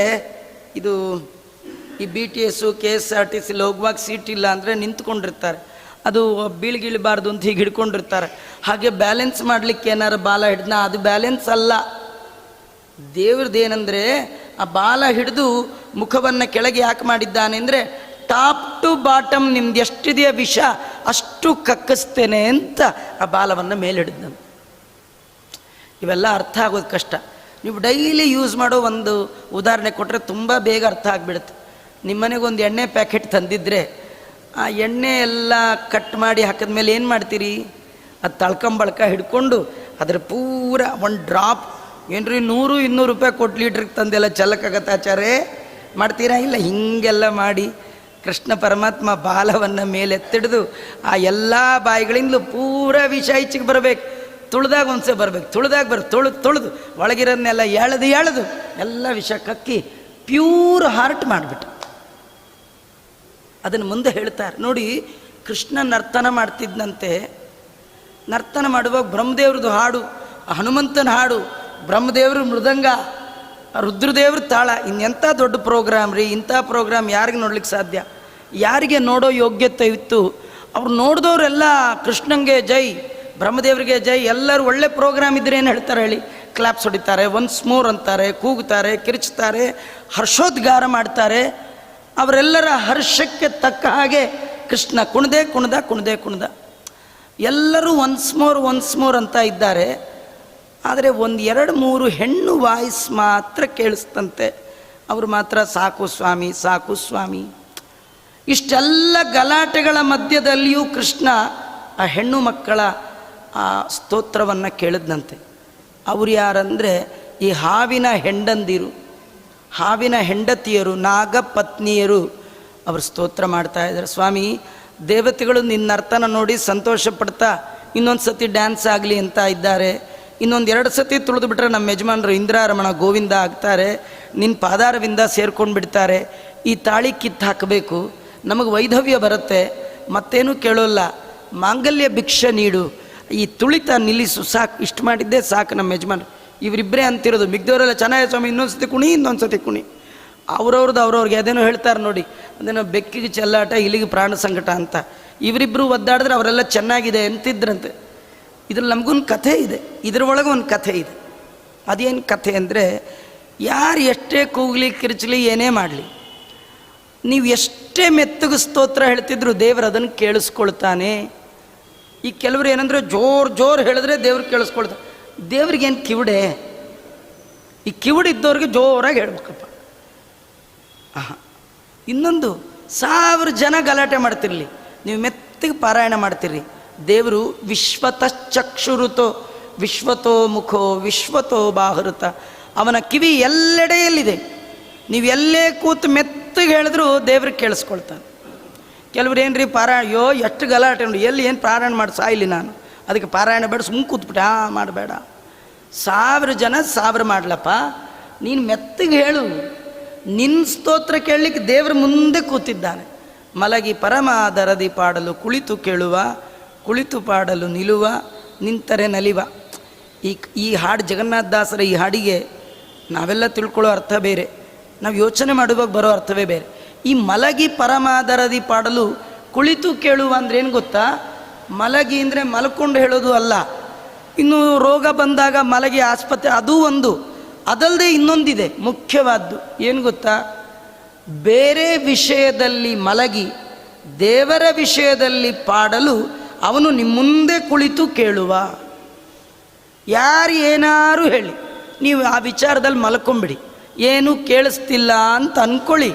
ಇದು ಈ BTS KSRTC ಹೋಗುವಾಗ ಸೀಟ್ ಇಲ್ಲ ಅಂದರೆ ನಿಂತ್ಕೊಂಡಿರ್ತಾರೆ, ಅದು ಬೀಳ್ಗಿಳಬಾರ್ದು ಅಂತ ಹೀಗೆ ಹಿಡ್ಕೊಂಡಿರ್ತಾರೆ. ಹಾಗೆ ಬ್ಯಾಲೆನ್ಸ್ ಮಾಡಲಿಕ್ಕೆ ಏನಾರು ಬಾಲ ಹಿಡ್ದ, ಅದು ಬ್ಯಾಲೆನ್ಸ್ ಅಲ್ಲ. ದೇವ್ರದ್ದೇನೆಂದರೆ, ಆ ಬಾಲ ಹಿಡಿದು ಮುಖವನ್ನು ಕೆಳಗೆ ಯಾಕೆ ಮಾಡಿದ್ದಾನೆ ಅಂದರೆ, ಟಾಪ್ ಟು ಬಾಟಮ್ ನಿಮ್ದು ಎಷ್ಟಿದೆಯಾ ವಿಷ ಅಷ್ಟು ಕಕ್ಕಿಸ್ತೇನೆ ಅಂತ ಆ ಬಾಲವನ್ನು ಮೇಲೆ ಹಿಡಿದ. ಇವೆಲ್ಲ ಅರ್ಥ ಆಗೋದು ಕಷ್ಟ. ನೀವು ಡೈಲಿ ಯೂಸ್ ಮಾಡೋ ಒಂದು ಉದಾಹರಣೆ ಕೊಟ್ಟರೆ ತುಂಬ ಬೇಗ ಅರ್ಥ ಆಗಿಬಿಡುತ್ತೆ. ನಿಮ್ಮನೆಗೊಂದು ಎಣ್ಣೆ ಪ್ಯಾಕೆಟ್ ತಂದಿದ್ದರೆ ಆ ಎಣ್ಣೆ ಎಲ್ಲ ಕಟ್ ಮಾಡಿ ಹಾಕಿದ ಮೇಲೆ ಏನು ಮಾಡ್ತೀರಿ? ಅದು ತಳ್ಕೊಂಬಳ್ಕ ಹಿಡ್ಕೊಂಡು ಅದ್ರ ಪೂರ ಒಂದು ಡ್ರಾಪ್ ಏನ್ರಿ 100-200 ರೂಪಾಯಿ ಕೊಟ್ಟು ಲೀಟ್ರಿಗೆ ತಂದೆಲ್ಲ ಚಲಕಾಗತ್ತಾಚಾರೇ ಮಾಡ್ತೀರಾ? ಇಲ್ಲ, ಹೀಗೆಲ್ಲ ಮಾಡಿ ಕೃಷ್ಣ ಪರಮಾತ್ಮ ಬಾಲವನ್ನು ಮೇಲೆತ್ತಿಡಿದು ಆ ಎಲ್ಲ ಬಾಯಿಗಳಿಂದಲೂ ಪೂರ ವಿಷ ಈಚೆಗೆ ಬರಬೇಕು. ತುಳಿದಾಗ ಒಂದ್ಸೆ ಬರಬೇಕು, ತುಳಿದಾಗ ತುಳಿದು ಒಳಗಿರೋದನ್ನೆಲ್ಲ ಎಳೆದು ಎಲ್ಲ ವಿಷ ಕಕ್ಕಿ ಪ್ಯೂರ್ ಹಾರ್ಟ್ ಮಾಡಿಬಿಟ್ಟು ಅದನ್ನು ಮುಂದೆ ಹೇಳ್ತಾರೆ ನೋಡಿ. ಕೃಷ್ಣ ನರ್ತನ ಮಾಡ್ತಿದ್ದಂತೆ, ನರ್ತನ ಮಾಡುವಾಗ ಬ್ರಹ್ಮದೇವ್ರದ್ದು ಹಾಡು, ಹನುಮಂತನ ಹಾಡು, ಬ್ರಹ್ಮದೇವರು ಮೃದಂಗ, ರುದ್ರದೇವ್ರ ತಾಳ. ಇನ್ನೆಂಥ ದೊಡ್ಡ ಪ್ರೋಗ್ರಾಮ್ ರೀ! ಇಂಥ ಪ್ರೋಗ್ರಾಮ್ ಯಾರಿಗೆ ನೋಡ್ಲಿಕ್ಕೆ ಸಾಧ್ಯ? ಯಾರಿಗೆ ನೋಡೋ ಯೋಗ್ಯತೆ ಇತ್ತು? ಅವ್ರು ನೋಡಿದವರೆಲ್ಲ ಕೃಷ್ಣಂಗೆ ಜೈ, ಬ್ರಹ್ಮದೇವರಿಗೆ ಜೈ. ಎಲ್ಲರೂ ಒಳ್ಳೆ ಪ್ರೋಗ್ರಾಮ್ ಇದ್ರೆ ಏನು ಹೇಳ್ತಾರೆ ಹೇಳಿ? ಕ್ಲಾಪ್ಸ್ ಹೊಡಿತಾರೆ, ಒನ್ಸ್ ಮೋರ್ ಅಂತಾರೆ, ಕೂಗುತ್ತಾರೆ, ಕಿರ್ಚ್ತಾರೆ, ಹರ್ಷೋದ್ಗಾರ ಮಾಡ್ತಾರೆ. ಅವರೆಲ್ಲರ ಹರ್ಷಕ್ಕೆ ತಕ್ಕ ಹಾಗೆ ಕೃಷ್ಣ ಕುಣ್ದೆ ಎಲ್ಲರೂ ಒನ್ಸ್ ಮೋರ್ ಅಂತ ಇದ್ದಾರೆ. ಆದರೆ 1-2-3 ಹೆಣ್ಣು ವಾಯ್ಸ್ ಮಾತ್ರ ಕೇಳಿಸ್ತಂತೆ. ಅವರು ಮಾತ್ರ ಸಾಕು ಸ್ವಾಮಿ. ಇಷ್ಟೆಲ್ಲ ಗಲಾಟೆಗಳ ಮಧ್ಯದಲ್ಲಿಯೂ ಕೃಷ್ಣ ಆ ಹೆಣ್ಣು ಮಕ್ಕಳ ಆ ಸ್ತೋತ್ರವನ್ನು ಕೇಳಿದ್ನಂತೆ. ಅವರು ಯಾರಂದರೆ ಈ ಹಾವಿನ ಹೆಂಡಂದಿರು, ಹಾವಿನ ಹೆಂಡತಿಯರು, ನಾಗಪತ್ನಿಯರು. ಅವರು ಸ್ತೋತ್ರ ಮಾಡ್ತಾ ಇದ್ದಾರೆ. ಸ್ವಾಮಿ, ದೇವತೆಗಳು ನಿನ್ನ ನರ್ತನ ನೋಡಿ ಸಂತೋಷ ಪಡ್ತಾ ಇನ್ನೊಂದು ಸತಿ ಡ್ಯಾನ್ಸ್ ಆಗಲಿ ಅಂತ ಇದ್ದಾರೆ. ಇನ್ನೊಂದು 2 ಸತಿ ತುಳಿದು ಬಿಟ್ರೆ ನಮ್ಮ ಯಜಮಾನರು ಇಂದ್ರಾರಮಣ ಗೋವಿಂದ ಆಗ್ತಾರೆ, ನಿನ್ನ ಪಾದಾರವಿಂದ ಸೇರ್ಕೊಂಡು ಬಿಡ್ತಾರೆ. ಈ ತಾಳಿ ಕಿತ್ತು ಹಾಕಬೇಕು, ನಮಗೆ ವೈಧವ್ಯ ಬರುತ್ತೆ, ಮತ್ತೇನೂ ಕೇಳೋಲ್ಲ. ಮಾಂಗಲ್ಯ ಭಿಕ್ಷೆ ನೀಡು, ಈ ತುಳಿತ ನಿಲ್ಲಿಸು, ಸಾಕು. ಇಷ್ಟು ಮಾಡಿದ್ದೇ ಸಾಕು ನಮ್ಮ ಯಜಮಾನರು. ಇವರಿಬ್ಬರೇ ಅಂತಿರೋದು, ಮಿಗ್ದವರೆಲ್ಲ ಚೆನ್ನಾಗಿ ಸ್ವಾಮಿ ಇನ್ನೊಂದು ಸತಿ ಕುಣಿ. ಅವ್ರವ್ರಿಗೆ ಅದೇನೋ ಹೇಳ್ತಾರೆ ನೋಡಿ, ಅದೇನೋ ಬೆಕ್ಕಿಗೆ ಚೆಲ್ಲಾಟ, ಇಲ್ಲಿಗೆ ಪ್ರಾಣ ಸಂಕಟ ಅಂತ. ಇವರಿಬ್ಬರು ಒದ್ದಾಡಿದ್ರೆ ಅವರೆಲ್ಲ ಚೆನ್ನಾಗಿದೆ ಅಂತಿದ್ರಂತೆ. ಇದ್ರಲ್ಲಿ ನಮಗೊಂದು ಕಥೆ ಇದೆ, ಇದರೊಳಗೆ ಒಂದು ಕಥೆ ಇದೆ. ಅದೇನು ಕಥೆ ಅಂದರೆ, ಯಾರು ಎಷ್ಟೇ ಕೂಗಲಿ ಕಿರ್ಚಲಿ ಏನೇ ಮಾಡಲಿ, ನೀವು ಎಷ್ಟೇ ಮೆತ್ತಗೆ ಸ್ತೋತ್ರ ಹೇಳ್ತಿದ್ರು ದೇವರು ಅದನ್ನು ಕೇಳಿಸ್ಕೊಳ್ತಾನೆ. ಈ ಕೆಲವರು ಏನಂದರೆ ಜೋರು ಹೇಳಿದ್ರೆ ದೇವ್ರು ಕೇಳಿಸ್ಕೊಳ್ತಾನೆ. ದೇವ್ರಿಗೇನು ಕಿವಿಡೆ? ಈ ಕಿವಿಡಿದ್ದವ್ರಿಗೆ ಜೋರಾಗಿ ಹೇಳ್ಬೇಕಪ್ಪ. ಇನ್ನೊಂದು 1000 ಜನ ಗಲಾಟೆ ಮಾಡ್ತಿರಲಿ, ನೀವು ಮೆತ್ತಗೆ ಪಾರಾಯಣ ಮಾಡ್ತೀರಿ, ದೇವರು ವಿಶ್ವತಶ್ಚಕ್ಷುರುತೋ ವಿಶ್ವತೋ ಮುಖೋ ವಿಶ್ವತೋ ಬಾಹುರುತ. ಅವನ ಕಿವಿ ಎಲ್ಲೆಡೆಯಲ್ಲಿದೆ. ನೀವು ಎಲ್ಲೇ ಕೂತು ಮೆತ್ತಗೆ ಹೇಳಿದ್ರು ದೇವ್ರಿಗೆ ಕೇಳಿಸ್ಕೊಳ್ತಾನೆ. ಕೆಲವ್ರು ಏನ್ರಿ ಪಾರಾಯಣ, ಎಷ್ಟು ಗಲಾಟೆ ಉಂಟು, ಎಲ್ಲಿ ಏನು ಪಾರಾಯಣ ಮಾಡಿ ಸಾಯಿಲಿ ನಾನು, ಅದಕ್ಕೆ ಪಾರಾಯಣ ಬೇಡ, ಸುಮ್ಮನೆ ಕೂತ್ಬಿಟ್ಟೆ. ಮಾಡಬೇಡ. 1000 ಜನ 1000 ಮಾಡಲಪ್ಪ, ನೀನು ಮೆತ್ತಗೆ ಹೇಳು. ನಿನ್ನ ಸ್ತೋತ್ರ ಕೇಳಲಿಕ್ಕೆ ದೇವ್ರ ಮುಂದೆ ಕೂತಿದ್ದಾನೆ. ಮಲಗಿ ಪರಮಾದರದಿ ಪಾಡಲು ಕುಳಿತು ಕೇಳುವ, ಕುಳಿತು ಪಾಡಲು ನಿಲ್ಲುವ, ನಿಂತರೆ ನಲಿವ. ಈ ಹಾಡು ಜಗನ್ನಾಥದಾಸರ ಈ ಹಾಡಿಗೆ ನಾವೆಲ್ಲ ತಿಳ್ಕೊಳ್ಳೋ ಅರ್ಥ ಬೇರೆ, ನಾವು ಯೋಚನೆ ಮಾಡುವಾಗ ಬರೋ ಅರ್ಥವೇ ಬೇರೆ. ಈ ಮಲಗಿ ಪರಮಾದರದಿ ಪಾಡಲು ಕುಳಿತು ಕೇಳುವ ಅಂದ್ರೆ ಏನು ಗೊತ್ತಾ? ಮಲಗಿ ಅಂದರೆ ಮಲ್ಕೊಂಡು ಹೇಳೋದು ಅಲ್ಲ. ಇನ್ನು ರೋಗ ಬಂದಾಗ ಮಲಗಿ ಆಸ್ಪತ್ರೆ, ಅದೂ ಒಂದು. ಅದಲ್ಲದೆ ಇನ್ನೊಂದಿದೆ ಮುಖ್ಯವಾದ್ದು, ಏನು ಗೊತ್ತಾ? ಬೇರೆ ವಿಷಯದಲ್ಲಿ ಮಲಗಿ ದೇವರ ವಿಷಯದಲ್ಲಿ ಪಾಡಲು ಅವನು ನಿಮ್ಮ ಮುಂದೆ ಕುಳಿತು ಕೇಳುವ. ಯಾರು ಏನಾರು ಹೇಳಿ, ನೀವು ಆ ವಿಚಾರದಲ್ಲಿ ಮಲ್ಕೊಂಬಿಡಿ, ಏನೂ ಕೇಳಿಸ್ತಿಲ್ಲ ಅಂತ ಅಂದ್ಕೊಳ್ಳಿ,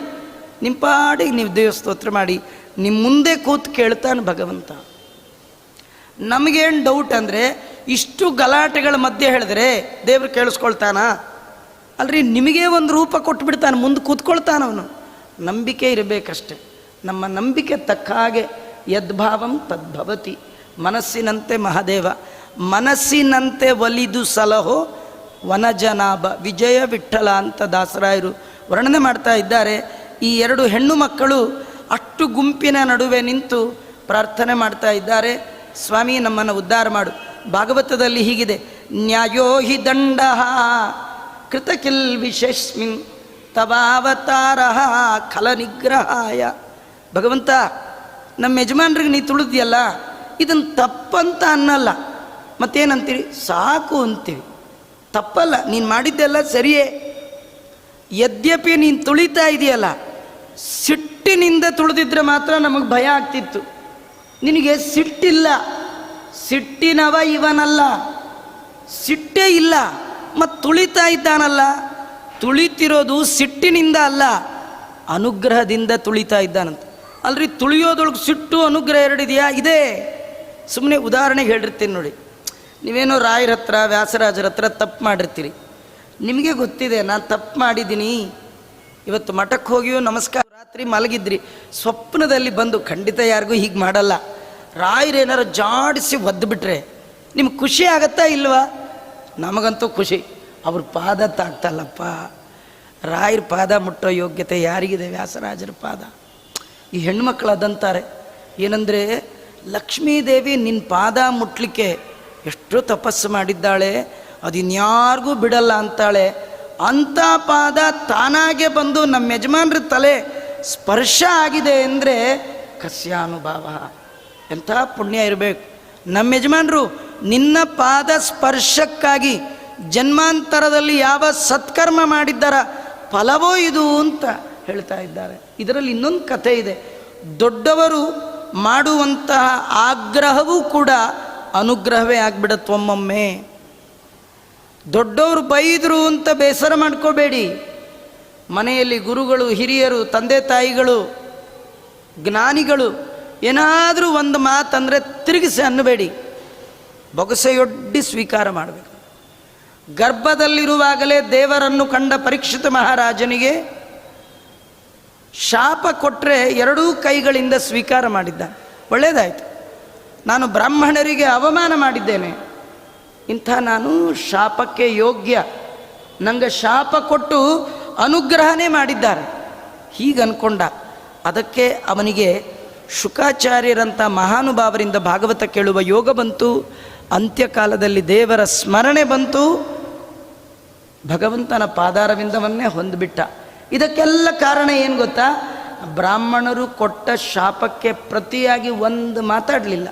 ನಿಮ್ಮ ಪಾಡಿಗೆ ನೀವು ದೇವಸ್ತೋತ್ರ ಮಾಡಿ, ನಿಮ್ಮ ಮುಂದೆ ಕೂತು ಕೇಳ್ತಾನೆ ಭಗವಂತ. ನಮಗೇನು ಡೌಟ್ ಅಂದರೆ, ಇಷ್ಟು ಗಲಾಟೆಗಳ ಮಧ್ಯೆ ಹೇಳಿದ್ರೆ ದೇವರು ಕೇಳಿಸ್ಕೊಳ್ತಾನ ಅಲ್ರಿ? ನಿಮಗೇ ಒಂದು ರೂಪ ಕೊಟ್ಬಿಡ್ತಾನೆ, ಮುಂದೆ ಕೂತ್ಕೊಳ್ತಾನವನು. ನಂಬಿಕೆ ಇರಬೇಕಷ್ಟೆ. ನಮ್ಮ ನಂಬಿಕೆ ತಕ್ಕ ಹಾಗೆ ಯದ್ಭಾವಂ ತದ್ಭವತಿ. ಮನಸ್ಸಿನಂತೆ ಮಹಾದೇವ, ಮನಸ್ಸಿನಂತೆ ಒಲಿದು ಸಲಹೋ ವನಜನಾಭ ವಿಜಯ ವಿಠ್ಠಲ ಅಂತ ದಾಸರಾಯರು ವರ್ಣನೆ ಮಾಡ್ತಾ ಇದ್ದಾರೆ. ಈ ಎರಡು ಹೆಣ್ಣು ಮಕ್ಕಳು ಅಷ್ಟು ಗುಂಪಿನ ನಡುವೆ ನಿಂತು ಪ್ರಾರ್ಥನೆ ಮಾಡ್ತಾ ಇದ್ದಾರೆ, ಸ್ವಾಮಿ ನಮ್ಮನ್ನು ಉದ್ಧಾರ ಮಾಡು. ಭಾಗವತದಲ್ಲಿ ಹೀಗಿದೆ, ನ್ಯಾಯೋ ಹಿ ದಂಡ ಕೃತಕಿಲ್ ವಿಶೇಷ್ಮಿನ್ ತವಾವತಾರ ಖಲ ನಿಗ್ರಹಾಯ. ಭಗವಂತ, ನಮ್ಮ ಯಜಮಾನ್ರಿಗೆ ನೀ ತುಳಿದ್ಯಲ್ಲ, ಇದನ್ನು ತಪ್ಪಂತ ಅನ್ನಲ್ಲ, ಮತ್ತೇನಂತೀರಿ? ಸಾಕು ಅಂತೀವಿ. ತಪ್ಪಲ್ಲ, ನೀನು ಮಾಡಿದ್ದೆಲ್ಲ ಸರಿಯೇ. ಯದ್ಯಪಿ ನೀನು ತುಳಿತಾ ಇದೆಯಲ್ಲ, ಸಿಟ್ಟಿನಿಂದ ತುಳಿದಿದ್ರೆ ಮಾತ್ರ ನಮಗೆ ಭಯ ಆಗ್ತಿತ್ತು. ನಿನಗೆ ಸಿಟ್ಟಿಲ್ಲ, ಸಿಟ್ಟಿನವ ಇವನಲ್ಲ, ಸಿಟ್ಟೇ ಇಲ್ಲ, ಮತ್ತು ತುಳಿತಾ ಇದ್ದಾನಲ್ಲ. ತುಳಿತಿರೋದು ಸಿಟ್ಟಿನಿಂದ ಅಲ್ಲ, ಅನುಗ್ರಹದಿಂದ ತುಳಿತಾ ಇದ್ದಾನಂತ. ಅಲ್ರಿ, ತುಳಿಯೋದೊಳಗೆ ಸಿಟ್ಟು ಅನುಗ್ರಹ ಎರಡಿದೆಯಾ? ಇದೆ. ಸುಮ್ಮನೆ ಉದಾಹರಣೆಗೆ ಹೇಳಿರ್ತೀನಿ ನೋಡಿ, ನೀವೇನೋ ರಾಯರ ಹತ್ರ ವ್ಯಾಸರಾಜರ ಹತ್ರ ತಪ್ಪು ಮಾಡಿರ್ತೀರಿ, ನಿಮಗೆ ಗೊತ್ತಿದೆ ನಾನು ತಪ್ಪು ಮಾಡಿದ್ದೀನಿ, ಇವತ್ತು ಮಠಕ್ಕೆ ಹೋಗಿಯೋ ನಮಸ್ಕಾರ, ರಾತ್ರಿ ಮಲಗಿದ್ರಿ, ಸ್ವಪ್ನದಲ್ಲಿ ಬಂದು, ಖಂಡಿತ ಯಾರಿಗೂ ಹೀಗೆ ಮಾಡಲ್ಲ, ರಾಯರೇನಾರು ಜಾಡಿಸಿ ಒದ್ದುಬಿಟ್ರೆ ನಿಮ್ಗೆ ಖುಷಿ ಆಗತ್ತಾ ಇಲ್ವಾ? ನಮಗಂತೂ ಖುಷಿ. ಅವ್ರ ಪಾದ ತಾಗ್ತಲ್ಲಪ್ಪ. ರಾಯರ ಪಾದ ಮುಟ್ಟೋ ಯೋಗ್ಯತೆ ಯಾರಿಗಿದೆ? ವ್ಯಾಸರಾಜರ ಪಾದ. ಈ ಹೆಣ್ಮಕ್ಳು ಅದಂತಾರೆ, ಏನಂದರೆ ಲಕ್ಷ್ಮೀದೇವಿ ನಿನ್ನ ಪಾದ ಮುಟ್ಲಿಕ್ಕೆ ಎಷ್ಟು ತಪಸ್ಸು ಮಾಡಿದ್ದಾಳೆ, ಅದು ಇನ್ಯಾರಿಗೂ ಬಿಡಲ್ಲ ಅಂತಾಳೆ. ಅಂಥ ಪಾದ ತಾನಾಗೆ ಬಂದು ನಮ್ಮ ಯಜಮಾನ್ರ ತಲೆ ಸ್ಪರ್ಶ ಆಗಿದೆ ಅಂದರೆ ಕಸ್ಯಾನುಭಾವ, ಎಂಥ ಪುಣ್ಯ ಇರಬೇಕು. ನಮ್ಮ ಯಜಮಾನರು ನಿನ್ನ ಪಾದ ಸ್ಪರ್ಶಕ್ಕಾಗಿ ಜನ್ಮಾಂತರದಲ್ಲಿ ಯಾವ ಸತ್ಕರ್ಮ ಮಾಡಿದ್ದಾರ ಫಲವೋ ಇದು ಅಂತ ಹೇಳ್ತಾ ಇದ್ದಾರೆ. ಇದರಲ್ಲಿ ಇನ್ನೊಂದು ಕಥೆ ಇದೆ. ದೊಡ್ಡವರು ಮಾಡುವಂತಹ ಆಗ್ರಹವೂ ಕೂಡ ಅನುಗ್ರಹವೇ ಆಗ್ಬಿಡತ್ತೆ ಒಮ್ಮೊಮ್ಮೆ. ದೊಡ್ಡವರು ಬೈದರು ಅಂತ ಬೇಸರ ಮಾಡ್ಕೋಬೇಡಿ. ಮನೆಯಲ್ಲಿ ಗುರುಗಳು, ಹಿರಿಯರು, ತಂದೆ ತಾಯಿಗಳು, ಜ್ಞಾನಿಗಳು ಏನಾದರೂ ಒಂದು ಮಾತಂದರೆ ತಿರುಗಿಸಿ ಅನ್ನಬೇಡಿ, ಬೊಗಸೆಯೊಡ್ಡಿ ಸ್ವೀಕಾರ ಮಾಡಬೇಕು. ಗರ್ಭದಲ್ಲಿರುವಾಗಲೇ ದೇವರನ್ನು ಕಂಡ ಪರೀಕ್ಷಿತ ಮಹಾರಾಜನಿಗೆ ಶಾಪ ಕೊಟ್ಟರೆ ಎರಡೂ ಕೈಗಳಿಂದ ಸ್ವೀಕಾರ ಮಾಡಿದ್ದ. ಒಳ್ಳೆಯದಾಯಿತು, ನಾನು ಬ್ರಾಹ್ಮಣರಿಗೆ ಅವಮಾನ ಮಾಡಿದ್ದೇನೆ, ಇಂಥ ನಾನು ಶಾಪಕ್ಕೆ ಯೋಗ್ಯ, ನನಗೆ ಶಾಪ ಕೊಟ್ಟು ಅನುಗ್ರಹನೇ ಮಾಡಿದ್ದಾರೆ ಹೀಗೆ ಅಂದ್ಕೊಂಡ. ಅದಕ್ಕೆ ಅವನಿಗೆ ಶುಕಾಚಾರ್ಯರಂಥ ಮಹಾನುಭಾವರಿಂದ ಭಾಗವತ ಕೇಳುವ ಯೋಗ ಬಂತು. ಅಂತ್ಯಕಾಲದಲ್ಲಿ ದೇವರ ಸ್ಮರಣೆ ಬಂತು, ಭಗವಂತನ ಪಾದಾರವಿಂದವನ್ನೇ ಹೊಂದಿಬಿಟ್ಟ. ಇದಕ್ಕೆಲ್ಲ ಕಾರಣ ಏನು ಗೊತ್ತಾ? ಬ್ರಾಹ್ಮಣರು ಕೊಟ್ಟ ಶಾಪಕ್ಕೆ ಪ್ರತಿಯಾಗಿ ಒಂದು ಮಾತಾಡಲಿಲ್ಲ.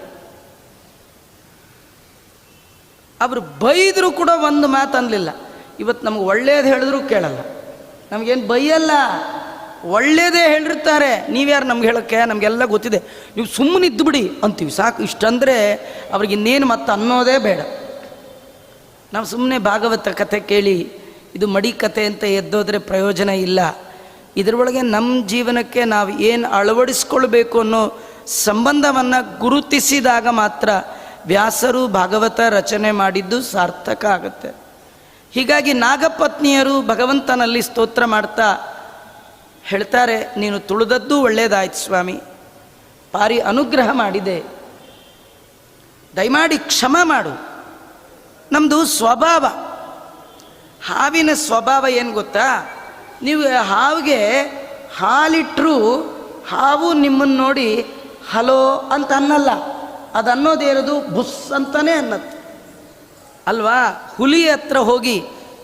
ಅವರು ಬೈದರೂ ಕೂಡ ಒಂದು ಮಾತು ಅನ್ನಲಿಲ್ಲ. ಇವತ್ತು ನಮ್ಗೆ ಒಳ್ಳೇದು ಹೇಳಿದ್ರು ಕೇಳಲ್ಲ, ನಮಗೇನು ಬೈಯಲ್ಲ, ಒಳ್ಳೇದೇ ಹೇಳಿರ್ತಾರೆ. ನೀವ್ಯಾರು ನಮ್ಗೆ ಹೇಳೋಕ್ಕೆ? ನಮಗೆಲ್ಲ ಗೊತ್ತಿದೆ, ನೀವು ಸುಮ್ಮನೆ ಇದ್ದು ಬಿಡಿ ಅಂತೀವಿ, ಸಾಕು. ಇಷ್ಟಂದರೆ ಅವ್ರಿಗೆ ಇನ್ನೇನು ಮತ್ತೆ ಅನ್ನೋದೇ ಬೇಡ. ನಾವು ಸುಮ್ಮನೆ ಭಾಗವತ ಕಥೆ ಕೇಳಿ ಇದು ಮಡಿ ಕಥೆ ಅಂತ ಎದ್ದೋದ್ರೆ ಪ್ರಯೋಜನ ಇಲ್ಲ. ಇದರೊಳಗೆ ನಮ್ಮ ಜೀವನಕ್ಕೆ ನಾವು ಏನು ಅಳವಡಿಸ್ಕೊಳ್ಬೇಕು ಅನ್ನೋ ಸಂಬಂಧವನ್ನು ಗುರುತಿಸಿದಾಗ ಮಾತ್ರ ವ್ಯಾಸರು ಭಾಗವತ ರಚನೆ ಮಾಡಿದ್ದು ಸಾರ್ಥಕ ಆಗುತ್ತೆ. ಹೀಗಾಗಿ ನಾಗಪತ್ನಿಯರು ಭಗವಂತನಲ್ಲಿ ಸ್ತೋತ್ರ ಮಾಡ್ತಾ ಹೇಳ್ತಾರೆ, ನೀನು ತುಳಿದದ್ದು ಒಳ್ಳೆಯದಾಯ್ತು ಸ್ವಾಮಿ, ಪಾರಿ ಅನುಗ್ರಹ ಮಾಡಿದೆ, ದಯಮಾಡಿ ಕ್ಷಮ ಮಾಡು. ನಮ್ಮದು ಸ್ವಭಾವ, ಹಾವಿನ ಸ್ವಭಾವ ಏನು ಗೊತ್ತಾ? ನೀವು ಹಾವಿಗೆ ಹಾಲಿಟ್ಟರೂ ಹಾವು ನಿಮ್ಮನ್ನು ನೋಡಿ ಹಲೋ ಅಂತ ಅನ್ನಲ್ಲ, ಅದು ಅನ್ನೋದೇನದು ಬುಸ್ ಅಂತಲೇ ಅನ್ನತ್ತೆ ಅಲ್ವಾ? ಹುಲಿ ಹತ್ರ ಹೋಗಿ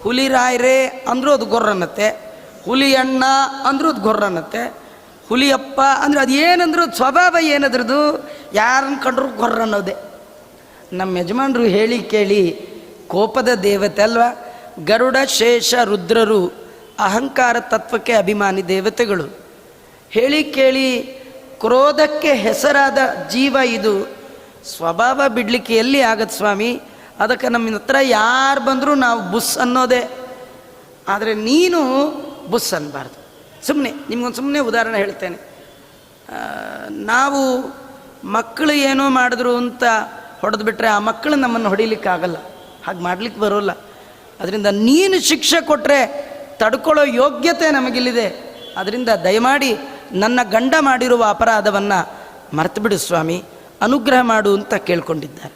ಹುಲಿ ರಾಯರೇ ಅಂದರೂ ಅದು ಗೊರ್ರನ್ನತ್ತೆ, ಹುಲಿ ಅಣ್ಣ ಅಂದರೂ ಅದು ಗೊರ್ರನ್ನತ್ತೆ, ಹುಲಿಯಪ್ಪ ಅಂದರೆ ಅದು ಏನಂದ್ರು ಸ್ವಭಾವ ಏನದ್ರದ್ದು, ಯಾರನ್ನು ಕಂಡ್ರು ಗೊರ್ರನ್ನೋದೆ. ನಮ್ಮ ಯಜಮಾನರು ಹೇಳಿ ಕೇಳಿ ಕೋಪದ ದೇವತೆ ಅಲ್ವಾ? ಗರುಡ, ಶೇಷ, ರುದ್ರರು ಅಹಂಕಾರ ತತ್ವಕ್ಕೆ ಅಭಿಮಾನಿ ದೇವತೆಗಳು. ಹೇಳಿ ಕೇಳಿ ಕ್ರೋಧಕ್ಕೆ ಹೆಸರಾದ ಜೀವ ಇದು. ಸ್ವಭಾವ ಬಿಡಲಿಕ್ಕೆ ಎಲ್ಲಿ ಆಗತ್ತೆ ಸ್ವಾಮಿ? ಅದಕ್ಕೆ ನಮ್ಮ ಹತ್ರ ಯಾರು ಬಂದರೂ ನಾವು ಬುಸ್ ಅನ್ನೋದೇ. ಆದರೆ ನೀನು ಬುಸ್ ಅನ್ನಬಾರ್ದು. ನಿಮ್ಗೊಂದು ಸುಮ್ಮನೆ ಉದಾಹರಣೆ ಹೇಳ್ತೇನೆ. ನಾವು ಮಕ್ಕಳು ಏನೋ ಮಾಡಿದ್ರು ಅಂತ ಹೊಡೆದು ಬಿಟ್ಟರೆ ಆ ಮಕ್ಕಳು ನಮ್ಮನ್ನು ಹೊಡಿಲಿಕ್ಕಾಗಲ್ಲ, ಹಾಗೆ ಮಾಡಲಿಕ್ಕೆ ಬರೋಲ್ಲ. ಅದರಿಂದ ನೀನು ಶಿಕ್ಷೆ ಕೊಟ್ಟರೆ ತಡ್ಕೊಳ್ಳೋ ಯೋಗ್ಯತೆ ನಮಗಿಲ್ಲಿದೆ. ಅದರಿಂದ ದಯಮಾಡಿ ನನ್ನ ಗಂಡ ಮಾಡಿರುವ ಅಪರಾಧವನ್ನು ಮರೆತು ಬಿಡು ಸ್ವಾಮಿ, ಅನುಗ್ರಹ ಮಾಡು ಅಂತ ಕೇಳ್ಕೊಂಡಿದ್ದಾರೆ.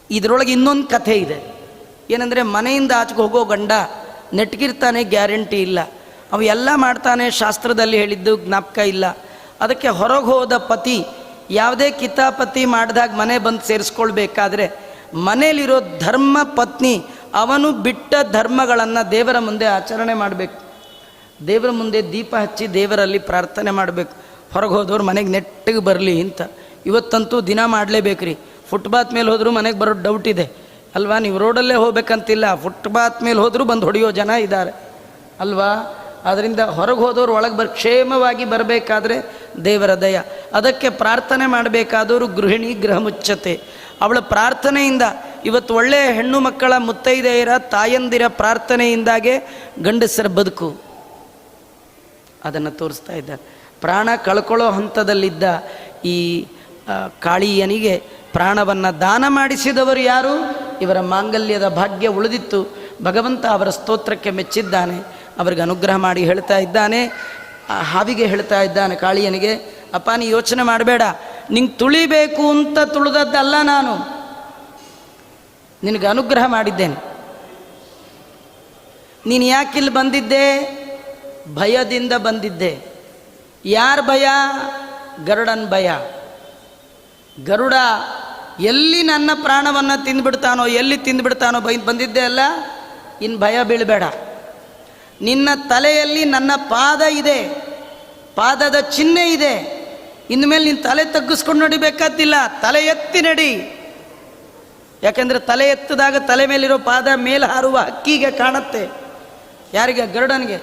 ಇದರೊಳಗೆ ಇನ್ನೊಂದು ಕಥೆ ಇದೆ. ಏನಂದರೆ, ಮನೆಯಿಂದ ಆಚೆಗೆ ಹೋಗೋ ಗಂಡ ನೆಟ್ಗಿರ್ತಾನೆ, ಗ್ಯಾರಂಟಿ ಇಲ್ಲ. ಅವು ಎಲ್ಲ ಮಾಡ್ತಾನೆ, ಶಾಸ್ತ್ರದಲ್ಲಿ ಹೇಳಿದ್ದು ಜ್ಞಾಪಕ ಇಲ್ಲ. ಅದಕ್ಕೆ ಹೊರಗೆ ಹೋದ ಪತಿ ಯಾವುದೇ ಕಿತಾಪತಿ ಮಾಡಿದಾಗ ಮನೆ ಬಂದು ಸೇರಿಸ್ಕೊಳ್ಬೇಕಾದ್ರೆ ಮನೇಲಿರೋ ಧರ್ಮ ಪತ್ನಿ ಅವನು ಬಿಟ್ಟ ಧರ್ಮಗಳನ್ನು ದೇವರ ಮುಂದೆ ಆಚರಣೆ ಮಾಡಬೇಕು. ದೇವರ ಮುಂದೆ ದೀಪ ಹಚ್ಚಿ ದೇವರಲ್ಲಿ ಪ್ರಾರ್ಥನೆ ಮಾಡಬೇಕು. ಹೊರಗೆ ಹೋದವ್ರು ಮನೆಗೆ ನೆಟ್ಟಿಗೆ ಬರಲಿ ಅಂತ. ಇವತ್ತಂತೂ ದಿನ ಮಾಡಲೇಬೇಕ್ರಿ. ಫುಟ್ಪಾತ್ ಮೇಲೆ ಹೋದರೂ ಮನೆಗೆ ಬರೋ ಡೌಟ್ ಇದೆ ಅಲ್ವಾ? ನೀವು ರೋಡಲ್ಲೇ ಹೋಗ್ಬೇಕಂತಿಲ್ಲ, ಫುಟ್ಪಾತ್ ಮೇಲೆ ಹೋದರೂ ಬಂದು ಹೊಡೆಯೋ ಜನ ಇದ್ದಾರೆ ಅಲ್ವಾ? ಅದರಿಂದ ಹೊರಗೆ ಹೋದವರು ಒಳಗೆ ಕ್ಷೇಮವಾಗಿ ಬರಬೇಕಾದ್ರೆ ದೇವರ ದಯ. ಅದಕ್ಕೆ ಪ್ರಾರ್ಥನೆ ಮಾಡಬೇಕಾದವರು ಗೃಹಿಣಿ ಗೃಹ ಮುಚ್ಚತೆ. ಅವಳ ಪ್ರಾರ್ಥನೆಯಿಂದ ಇವತ್ತು ಒಳ್ಳೆಯ ಹೆಣ್ಣು ಮಕ್ಕಳ ಮುತ್ತೈದೆಯರ ತಾಯಂದಿರ ಪ್ರಾರ್ಥನೆಯಿಂದಾಗೆ ಗಂಡಸರ ಬದುಕು ಅದನ್ನು ತೋರಿಸ್ತಾ ಇದ್ದಾರೆ. ಪ್ರಾಣ ಕಳ್ಕೊಳ್ಳೋ ಹಂತದಲ್ಲಿದ್ದ ಈ ಕಾಳಿಯನಿಗೆ ಪ್ರಾಣವನ್ನು ದಾನ ಮಾಡಿಸಿದವರು ಯಾರು? ಇವರ ಮಾಂಗಲ್ಯದ ಭಾಗ್ಯ ಉಳಿದಿತ್ತು. ಭಗವಂತ ಅವರ ಸ್ತೋತ್ರಕ್ಕೆ ಮೆಚ್ಚಿದ್ದಾನೆ, ಅವರಿಗೆ ಅನುಗ್ರಹ ಮಾಡಿ ಹೇಳ್ತಾ ಇದ್ದಾನೆ. ಹಾವಿಗೆ ಹೇಳ್ತಾ ಇದ್ದಾನೆ ಕಾಳಿಯನಿಗೆ, ಅಪ್ಪ ನೀ ಯೋಚನೆ ಮಾಡಬೇಡ, ನಿಂಗೆ ತುಳಿಬೇಕು ಅಂತ ತುಳಿದದ್ದಲ್ಲ, ನಾನು ನಿನಗೆ ಅನುಗ್ರಹ ಮಾಡಿದ್ದೇನೆ. ನೀನು ಯಾಕಿಲ್ಲಿ ಬಂದಿದ್ದೆ? ಭಯದಿಂದ ಬಂದಿದ್ದೆ. ಯಾರ ಭಯ? ಗರುಡನ ಭಯ. ಗರುಡ ಎಲ್ಲಿ ನನ್ನ ಪ್ರಾಣವನ್ನು ತಿಂದುಬಿಡ್ತಾನೋ, ಎಲ್ಲಿ ತಿಂದುಬಿಡ್ತಾನೋ ಬಂದಿದ್ದೆ ಅಲ್ಲ. ಇನ್ನು ಭಯ ಬೀಳಬೇಡ. ನಿನ್ನ ತಲೆಯಲ್ಲಿ ನನ್ನ ಪಾದ ಇದೆ, ಪಾದದ ಚಿಹ್ನೆ ಇದೆ. ಇನ್ಮೇಲೆ ನಿನ್ನ ತಲೆ ತಗ್ಗಿಸ್ಕೊಂಡು ನಡಿಬೇಕಾದಿಲ್ಲ, ತಲೆ ಎತ್ತಿ ನಡಿ. ಯಾಕೆಂದರೆ ತಲೆ ಎತ್ತಿದಾಗ ತಲೆ ಮೇಲಿರೋ ಪಾದ ಮೇಲೆ ಹಾರುವ ಹಕ್ಕಿಗೆ ಕಾಣುತ್ತೆ. ಯಾರಿಗೆ? ಗರುಡನಿಗೆ.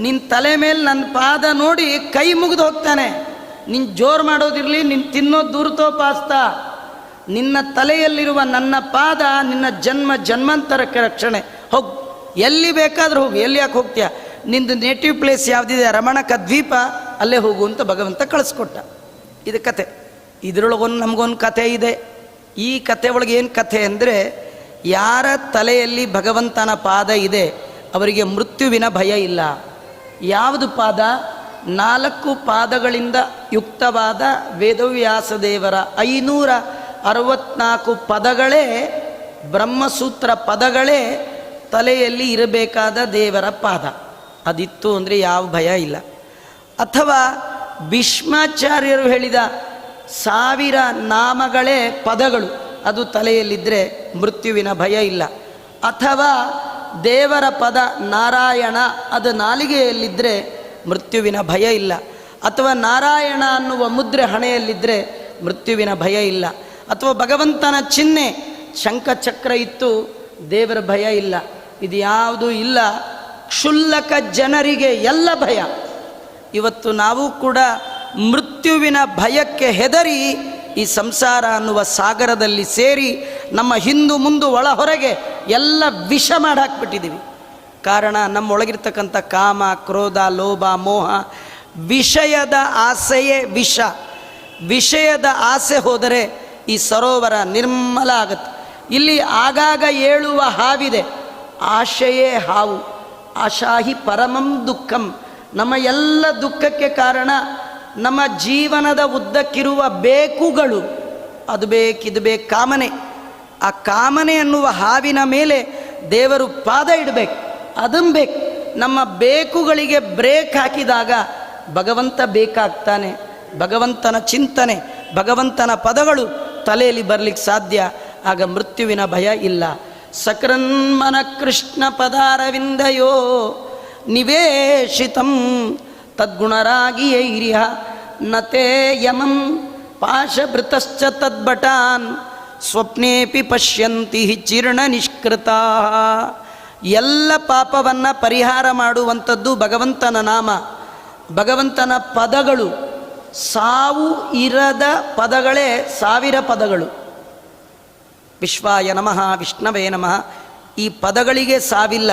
ನಿನ್ನ ತಲೆ ಮೇಲೆ ನನ್ನ ಪಾದ ನೋಡಿ ಕೈ ಮುಗಿದು ಹೋಗ್ತಾನೆ. ನಿನ್ನ ಜೋರು ಮಾಡೋದಿರಲಿ, ನಿನ್ನ ತಿನ್ನೋದು ದೂರ್ತೋಪಾಸ್ತ. ನಿನ್ನ ತಲೆಯಲ್ಲಿರುವ ನನ್ನ ಪಾದ ನಿನ್ನ ಜನ್ಮಾಂತರಕ್ಕೆ ರಕ್ಷಣೆ. ಹೋಗು, ಎಲ್ಲಿ ಬೇಕಾದರೂ ಹೋಗು. ಎಲ್ಲಿ ಯಾಕೆ ಹೋಗ್ತೀಯ? ನಿಂದು ನೇಟಿವ್ ಪ್ಲೇಸ್ ಯಾವುದಿದೆ, ರಮಣಕ ದ್ವೀಪ, ಅಲ್ಲೇ ಹೋಗು ಅಂತ ಭಗವಂತ ಕಳಿಸ್ಕೊಟ್ಟ. ಇದು ಕತೆ. ಇದರೊಳಗೊಂದು ನಮಗೊಂದು ಕಥೆ ಇದೆ. ಈ ಕಥೆ ಒಳಗೆ ಏನು ಕಥೆ ಅಂದರೆ, ಯಾರ ತಲೆಯಲ್ಲಿ ಭಗವಂತನ ಪಾದ ಇದೆ ಅವರಿಗೆ ಮೃತ್ಯುವಿನ ಭಯ ಇಲ್ಲ. ಯಾವುದು ಪಾದ? 4 ಪಾದಗಳಿಂದ ಯುಕ್ತವಾದ ವೇದವ್ಯಾಸ ದೇವರ 564 ಪದಗಳೇ, ಬ್ರಹ್ಮಸೂತ್ರ ಪದಗಳೇ ತಲೆಯಲ್ಲಿ ಇರಬೇಕಾದ ದೇವರ ಪಾದ. ಅದಿತ್ತು ಅಂದರೆ ಯಾವ ಭಯ ಇಲ್ಲ. ಅಥವಾ ಭೀಷ್ಮಾಚಾರ್ಯರು ಹೇಳಿದ 1000 ನಾಮಗಳೇ ಪದಗಳು, ಅದು ತಲೆಯಲ್ಲಿದ್ದರೆ ಮೃತ್ಯುವಿನ ಭಯ ಇಲ್ಲ. ಅಥವಾ ದೇವರ ಪದ ನಾರಾಯಣ, ಅದು ನಾಲಿಗೆಯಲ್ಲಿದ್ದರೆ ಮೃತ್ಯುವಿನ ಭಯ ಇಲ್ಲ. ಅಥವಾ ನಾರಾಯಣ ಅನ್ನುವ ಮುದ್ರೆ ಹಣೆಯಲ್ಲಿದ್ದರೆ ಮೃತ್ಯುವಿನ ಭಯ ಇಲ್ಲ. ಅಥವಾ ಭಗವಂತನ ಚಿಹ್ನೆ ಶಂಖಚಕ್ರ ಇತ್ತು, ದೇವರ ಭಯ ಇಲ್ಲ. ಇದು ಯಾವುದೂ ಇಲ್ಲ. ಕ್ಷುಲ್ಲಕ ಜನರಿಗೆ ಎಲ್ಲ ಭಯ. ಇವತ್ತು ನಾವು ಕೂಡ ಮೃತ್ಯುವಿನ ಭಯಕ್ಕೆ ಹೆದರಿ ಈ ಸಂಸಾರ ಅನ್ನುವ ಸಾಗರದಲ್ಲಿ ಸೇರಿ ನಮ್ಮ ಹಿಂದು ಮುಂದು ಒಳ ಹೊರಗೆ ಎಲ್ಲ ವಿಷ ಮಾಡಿ ಹಾಕ್ಬಿಟ್ಟಿದ್ದೀವಿ. ಕಾರಣ ನಮ್ಮೊಳಗಿರ್ತಕ್ಕಂಥ ಕಾಮ, ಕ್ರೋಧ, ಲೋಭ, ಮೋಹ, ವಿಷಯದ ಆಸೆಯೇ ವಿಷ. ವಿಷಯದ ಆಸೆ ಹೋದರೆ ಈ ಸರೋವರ ನಿರ್ಮಲ ಆಗುತ್ತೆ. ಇಲ್ಲಿ ಆಗಾಗ ಏಳುವ ಹಾವಿದೆ, ಆಶೆಯೇ ಹಾವು. ಆಶಾಹಿ ಪರಮಂ ದುಃಖಂ. ನಮ್ಮ ಎಲ್ಲ ದುಃಖಕ್ಕೆ ಕಾರಣ ನಮ್ಮ ಜೀವನದ ಉದ್ದಕ್ಕಿರುವ ಬೇಕುಗಳು. ಅದು ಬೇಕು, ಇದು ಬೇಕು, ಕಾಮನೆ. ಆ ಕಾಮನೆ ಅನ್ನುವ ಹಾವಿನ ಮೇಲೆ ದೇವರು ಪಾದ ಇಡಬೇಕು, ಅದನ್ನು ಬೇಕು. ನಮ್ಮ ಬೇಕುಗಳಿಗೆ ಬ್ರೇಕ್ ಹಾಕಿದಾಗ ಭಗವಂತ ಬೇಕಾಗ್ತಾನೆ. ಭಗವಂತನ ಚಿಂತನೆ, ಭಗವಂತನ ಪದಗಳು ತಲೆಯಲ್ಲಿ ಬರಲಿಕ್ಕೆ ಸಾಧ್ಯ. ಆಗ ಮೃತ್ಯುವಿನ ಭಯ ಇಲ್ಲ. ಸಕೃನ್ಮನ ಕೃಷ್ಣ ಪದಾರವಿಂದಯೋ ನಿವೇಶಿತಂ ತದ್ಗುಣರಾಗಿಯೈರ್ಯ ನತೇ ಯಮಂ ಪಾಶಭೃತಶ್ಚ ತದ್ಭಟಾನ್ ಸ್ವಪ್ನೇಪಿ ಪಶ್ಯಂತಿ ಚೀರ್ಣ ನಿಷ್ಕೃತಾ. ಎಲ್ಲ ಪಾಪವನ್ನು ಪರಿಹಾರ ಮಾಡುವಂಥದ್ದು ಭಗವಂತನ ನಾಮ. ಭಗವಂತನ ಪದಗಳು ಸಾವು ಇರದ ಪದಗಳೇ 1000 ಪದಗಳು. ವಿಶ್ವಾಯ ನಮಃ, ವಿಷ್ಣವೇ ನಮಃ, ಈ ಪದಗಳಿಗೆ ಸಾವಿಲ್ಲ.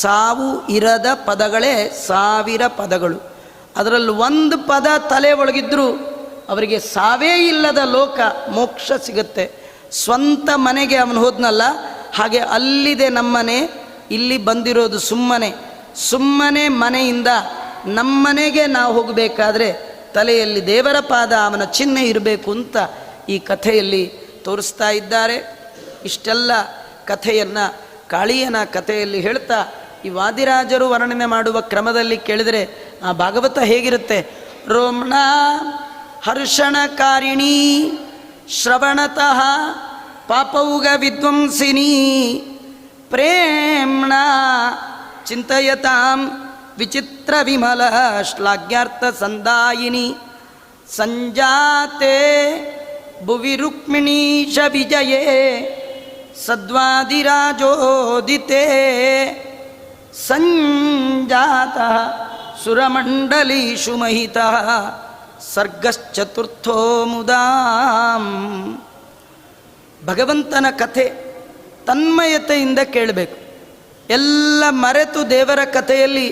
ಸಾವು ಇರದ ಪದಗಳೇ 1000 ಪದಗಳು. ಅದರಲ್ಲಿ ಒಂದು ಪದ ತಲೆ ಒಳಗಿದ್ರೂ ಅವರಿಗೆ ಸಾವೇ ಇಲ್ಲದ ಲೋಕ ಮೋಕ್ಷ ಸಿಗುತ್ತೆ. ಸ್ವಂತ ಮನೆಗೆ ಅವನು ಹೋದ್ನಲ್ಲ, ಹಾಗೆ ಅಲ್ಲಿದೆ ನಮ್ಮನೆ, ಇಲ್ಲಿ ಬಂದಿರೋದು ಸುಮ್ಮನೆ ಮನೆಯಿಂದ ನಮ್ಮನೆಗೆ ನಾವು ಹೋಗಬೇಕಾದ್ರೆ ತಲೆಯಲ್ಲಿ ದೇವರ ಪಾದ, ಅವನ ಚಿಹ್ನೆ ಇರಬೇಕು ಅಂತ ಈ ಕಥೆಯಲ್ಲಿ ತೋರಿಸ್ತಾ ಇದ್ದಾರೆ. ಇಷ್ಟೆಲ್ಲ ಕಥೆಯನ್ನು ಕಾಳಿಯನ ಕಥೆಯಲ್ಲಿ ಹೇಳ್ತಾ ಈ ವಾದಿರಾಜರು ವರ್ಣನೆ ಮಾಡುವ ಕ್ರಮದಲ್ಲಿ ಕೇಳಿದರೆ ಆ ಭಾಗವತ ಹೇಗಿರುತ್ತೆ? ರೋಮ್ಣ ಹರ್ಷಣಕಾರಿಣೀ ಶ್ರವಣತಃ ಪಾಪೌಗ ವಿದ್ವಂಸಿನಿ ಪ್ರೇಮ್ಣ ಚಿಂತಯತಾಂ ವಿಚಿತ್ರ ವಿಮಲ ಶ್ಲಾಘ್ಯಾರ್ಥ ಸಂದಾಯಿನಿ ಸಂಜಾತೆ ಭುವಿ ರುಕ್ಮಿಣೀಶ ವಿಜಯೇ ಸದ್ವಾದಿರಾಜೋದಿತೆ ಸಂಜಾತ ಸುರಮಂಡಲೀಷು ಮಹಿತಃ ಸರ್ಗಶ್ಚತುರ್ಥೋ ಮುದಾಂ. ಭಗವಂತನ ಕಥೆ ತನ್ಮಯತೆಯಿಂದ ಕೇಳಬೇಕು. ಎಲ್ಲ ಮರೆತು ದೇವರ ಕಥೆಯಲ್ಲಿ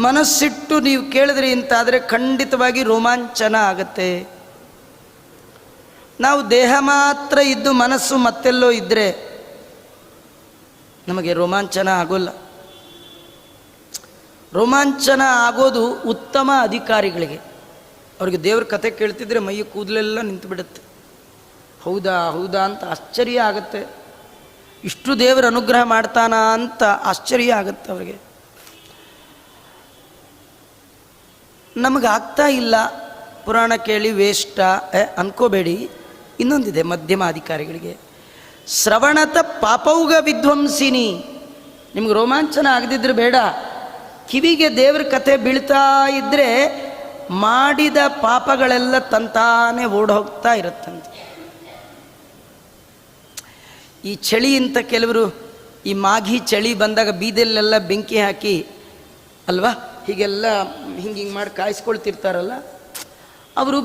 ಮನಸ್ಸಿಟ್ಟು ನೀವು ಕೇಳಿದ್ರಿ ಅಂತಾದರೆ ಖಂಡಿತವಾಗಿ ರೋಮಾಂಚನ ಆಗತ್ತೆ. ನಾವು ದೇಹ ಮಾತ್ರ ಇದ್ದು ಮನಸ್ಸು ಮತ್ತೆಲ್ಲೋ ಇದ್ದರೆ ನಮಗೆ ರೋಮಾಂಚನ ಆಗೋಲ್ಲ. ರೋಮಾಂಚನ ಆಗೋದು ಉತ್ತಮ ಅಧಿಕಾರಿಗಳಿಗೆ. ಅವ್ರಿಗೆ ದೇವ್ರ ಕಥೆ ಕೇಳ್ತಿದ್ರೆ ಮೈಯ ಕೂದಲೆಲ್ಲ ನಿಂತು ಬಿಡುತ್ತೆ. ಹೌದಾ ಹೌದಾ ಅಂತ ಆಶ್ಚರ್ಯ ಆಗುತ್ತೆ. ಇಷ್ಟು ದೇವರ ಅನುಗ್ರಹ ಮಾಡ್ತಾನ ಅಂತ ಆಶ್ಚರ್ಯ ಆಗುತ್ತೆ ಅವರಿಗೆ. ನಮಗಾಗ್ತಾ ಇಲ್ಲ, ಪುರಾಣ ಕೇಳಿ ವೇಷ್ಟ ಅನ್ಕೋಬೇಡಿ. ಇನ್ನೊಂದಿದೆ ಮಧ್ಯಮ ಅಧಿಕಾರಿಗಳಿಗೆ, ಶ್ರವಣತ ಪಾಪೌಗ ವಿದ್ವಂಸಿನಿ. ನಿಮ್ಗೆ ರೋಮಾಂಚನ ಆಗದಿದ್ರೆ ಬೇಡ, ಕಿವಿಗೆ ದೇವ್ರ ಕಥೆ ಬೀಳ್ತಾ ಇದ್ದರೆ ಮಾಡಿದ ಪಾಪಗಳೆಲ್ಲ ತಂತಾನೆ ಓಡೋಗ್ತಾ ಇರುತ್ತಂತೆ. ಈ ಚಳಿ ಅಂತ ಕೆಲವರು ಈ ಮಾಘಿ ಚಳಿ ಬಂದಾಗ ಬೀದಲ್ಲೆಲ್ಲ ಬೆಂಕಿ ಹಾಕಿ ಅಲ್ವಾ ಹೀಗೆಲ್ಲ ಹಿಂಗೆ ಮಾಡಿ ಕಾಯಿಸ್ಕೊಳ್ತಿರ್ತಾರಲ್ಲ, ಅವರು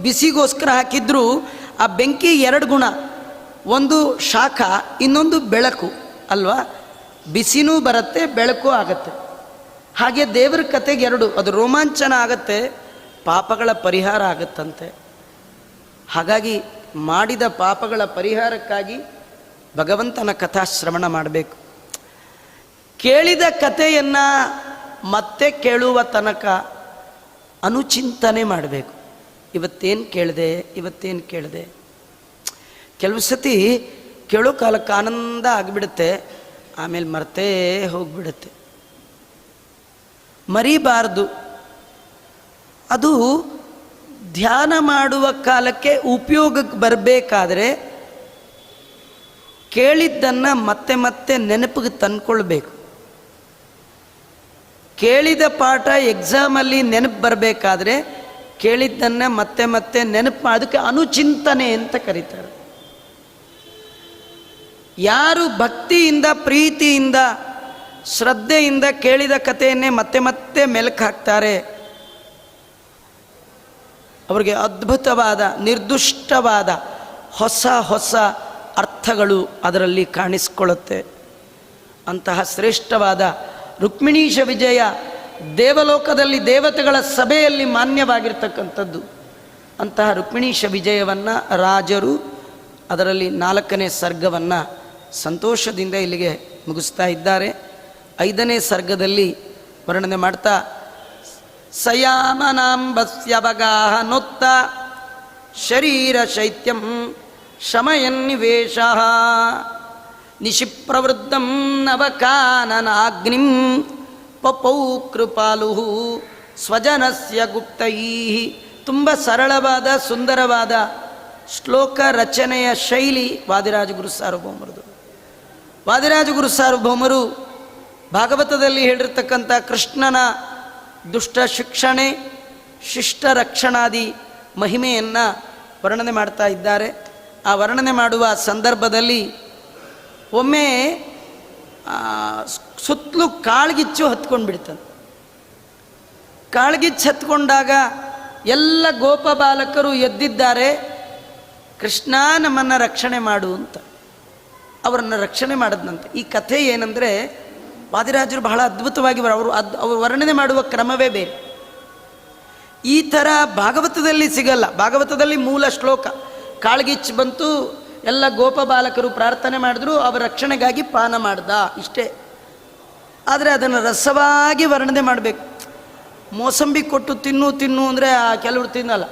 ಬಿಸಿಗೋಸ್ಕರ ಹಾಕಿದ್ರು ಆ ಬೆಂಕಿ 2 ಗುಣ, ಒಂದು ಶಾಖ, ಇನ್ನೊಂದು ಬೆಳಕು ಅಲ್ವಾ. ಬಿಸಿನೂ ಬರುತ್ತೆ, ಬೆಳಕು ಆಗತ್ತೆ. ಹಾಗೆ ದೇವರ ಕತೆಗೆ 2, ಅದು ರೋಮಾಂಚನ ಆಗತ್ತೆ, ಪಾಪಗಳ ಪರಿಹಾರ ಆಗತ್ತಂತೆ. ಹಾಗಾಗಿ ಮಾಡಿದ ಪಾಪಗಳ ಪರಿಹಾರಕ್ಕಾಗಿ ಭಗವಂತನ ಕಥಾಶ್ರವಣ ಮಾಡಬೇಕು. ಕೇಳಿದ ಕಥೆಯನ್ನು ಮತ್ತೆ ಕೇಳುವ ತನಕ ಅನುಚಿಂತನೆ ಮಾಡಬೇಕು. ಇವತ್ತೇನು ಕೇಳಿದೆ. ಕೆಲವು ಸತಿ ಕೇಳೋ ಕಾಲಕ್ಕೆ ಆನಂದ ಆಗಿಬಿಡುತ್ತೆ, ಆಮೇಲೆ ಮರ್ತೇ ಹೋಗಿಬಿಡುತ್ತೆ. ಮರಿಬಾರ್ದು. ಅದು ಧ್ಯಾನ ಮಾಡುವ ಕಾಲಕ್ಕೆ ಉಪಯೋಗಕ್ಕೆ ಬರಬೇಕಾದ್ರೆ ಕೇಳಿದ್ದನ್ನು ಮತ್ತೆ ಮತ್ತೆ ನೆನಪಿಗೆ ತಂದ್ಕೊಳ್ಬೇಕು. ಕೇಳಿದ ಪಾಠ ಎಕ್ಸಾಮಲ್ಲಿ ನೆನಪು ಬರಬೇಕಾದ್ರೆ ಕೇಳಿದ್ದನ್ನು ಮತ್ತೆ ಮತ್ತೆ ನೆನಪು, ಅದಕ್ಕೆ ಅನುಚಿಂತನೆ ಅಂತ ಕರೀತಾರೆ. ಯಾರು ಭಕ್ತಿಯಿಂದ, ಪ್ರೀತಿಯಿಂದ, ಶ್ರದ್ಧೆಯಿಂದ ಕೇಳಿದ ಕಥೆಯನ್ನೇ ಮತ್ತೆ ಮತ್ತೆ ಮೆಲುಕು ಹಾಕ್ತಾರೆ, ಅವರಿಗೆ ಅದ್ಭುತವಾದ, ನಿರ್ದುಷ್ಟವಾದ ಹೊಸ ಹೊಸ ಅರ್ಥಗಳು ಅದರಲ್ಲಿ ಕಾಣಿಸ್ಕೊಳ್ಳುತ್ತೆ. ಅಂತಹ ಶ್ರೇಷ್ಠವಾದ ರುಕ್ಮಿಣೀಶ ವಿಜಯ ದೇವಲೋಕದಲ್ಲಿ ದೇವತೆಗಳ ಸಭೆಯಲ್ಲಿ ಮಾನ್ಯವಾಗಿರ್ತಕ್ಕಂಥದ್ದು. ಅಂತಹ ರುಕ್ಮಿಣೀಶ ವಿಜಯವನ್ನು ರಾಜರು ಅದರಲ್ಲಿ 4ನೇ ಸರ್ಗವನ್ನು ಸಂತೋಷದಿಂದ ಇಲ್ಲಿಗೆ ಮುಗಿಸ್ತಾ ಇದ್ದಾರೆ. 5ನೇ ಸರ್ಗದಲ್ಲಿ ವರ್ಣನೆ ಮಾಡ್ತಾ ಸಯಾಮನಾಂಬಸ್ಯವಗಾಹ ನೊತ್ತ ಶರೀರ ಶೈತ್ಯಂ ಶಮಯನ್ನಿವೇಶಃ ನಿಶಿಪ್ರವೃದ್ಧಂ ನವಕಾನನಾಗ್ನಿಂ ಪಪೌ ಕೃಪಾಲು ಸ್ವಜನಸ್ಯ ಗುಪ್ತೈಃ. ತುಂಬ ಸರಳವಾದ ಸುಂದರವಾದ ಶ್ಲೋಕ ರಚನೆಯ ಶೈಲಿ ವಾದಿರಾಜಗುರು ಸಾರ್ವಭೌಮರದು. ವಾದಿರಾಜಗುರು ಸಾರ್ವಭೌಮರು ಭಾಗವತದಲ್ಲಿ ಹೇಳಿರ್ತಕ್ಕಂಥ ಕೃಷ್ಣನ ದುಷ್ಟ ಶಿಕ್ಷಣೆ, ಶಿಷ್ಟ ರಕ್ಷಣಾದಿ ಮಹಿಮೆಯನ್ನು ವರ್ಣನೆ ಮಾಡ್ತಾ ಇದ್ದಾರೆ. ಆ ವರ್ಣನೆ ಮಾಡುವ ಸಂದರ್ಭದಲ್ಲಿ ಒಮ್ಮೆ ಸುತ್ತಲೂ ಕಾಳ್ಗಿಚ್ಚು ಹತ್ಕೊಂಡು ಬಿಡ್ತಾನೆ. ಕಾಳ್ಗಿಚ್ಚು ಹತ್ಕೊಂಡಾಗ ಎಲ್ಲ ಗೋಪ ಬಾಲಕರು ಎದ್ದಿದ್ದಾರೆ, ಕೃಷ್ಣ ನಮ್ಮನ್ನು ರಕ್ಷಣೆ ಮಾಡು ಅಂತ. ಅವರನ್ನು ರಕ್ಷಣೆ ಮಾಡಿದ್ನಂತೆ. ಈ ಕಥೆ ಏನಂದರೆ ವಾದಿರಾಜರು ಬಹಳ ಅದ್ಭುತವಾಗಿ ಅವರು ವರ್ಣನೆ ಮಾಡುವ ಕ್ರಮವೇ ಬೇರೆ. ಈ ಥರ ಭಾಗವತದಲ್ಲಿ ಸಿಗಲ್ಲ. ಭಾಗವತದಲ್ಲಿ ಮೂಲ ಶ್ಲೋಕ ಕಾಳ್ಗಿಚ್ಚು ಬಂತು, ಎಲ್ಲ ಗೋಪ ಬಾಲಕರು ಪ್ರಾರ್ಥನೆ ಮಾಡಿದ್ರು, ಅವರ ರಕ್ಷಣೆಗಾಗಿ ಪಾನ ಮಾಡ್ದ, ಇಷ್ಟೇ. ಆದರೆ ಅದನ್ನು ರಸವಾಗಿ ವರ್ಣನೆ ಮಾಡಬೇಕು. ಮೋಸಂಬಿ ಕೊಟ್ಟು ತಿನ್ನು ಅಂದರೆ ಕೆಲವರು ತಿನ್ನಲ್ಲ.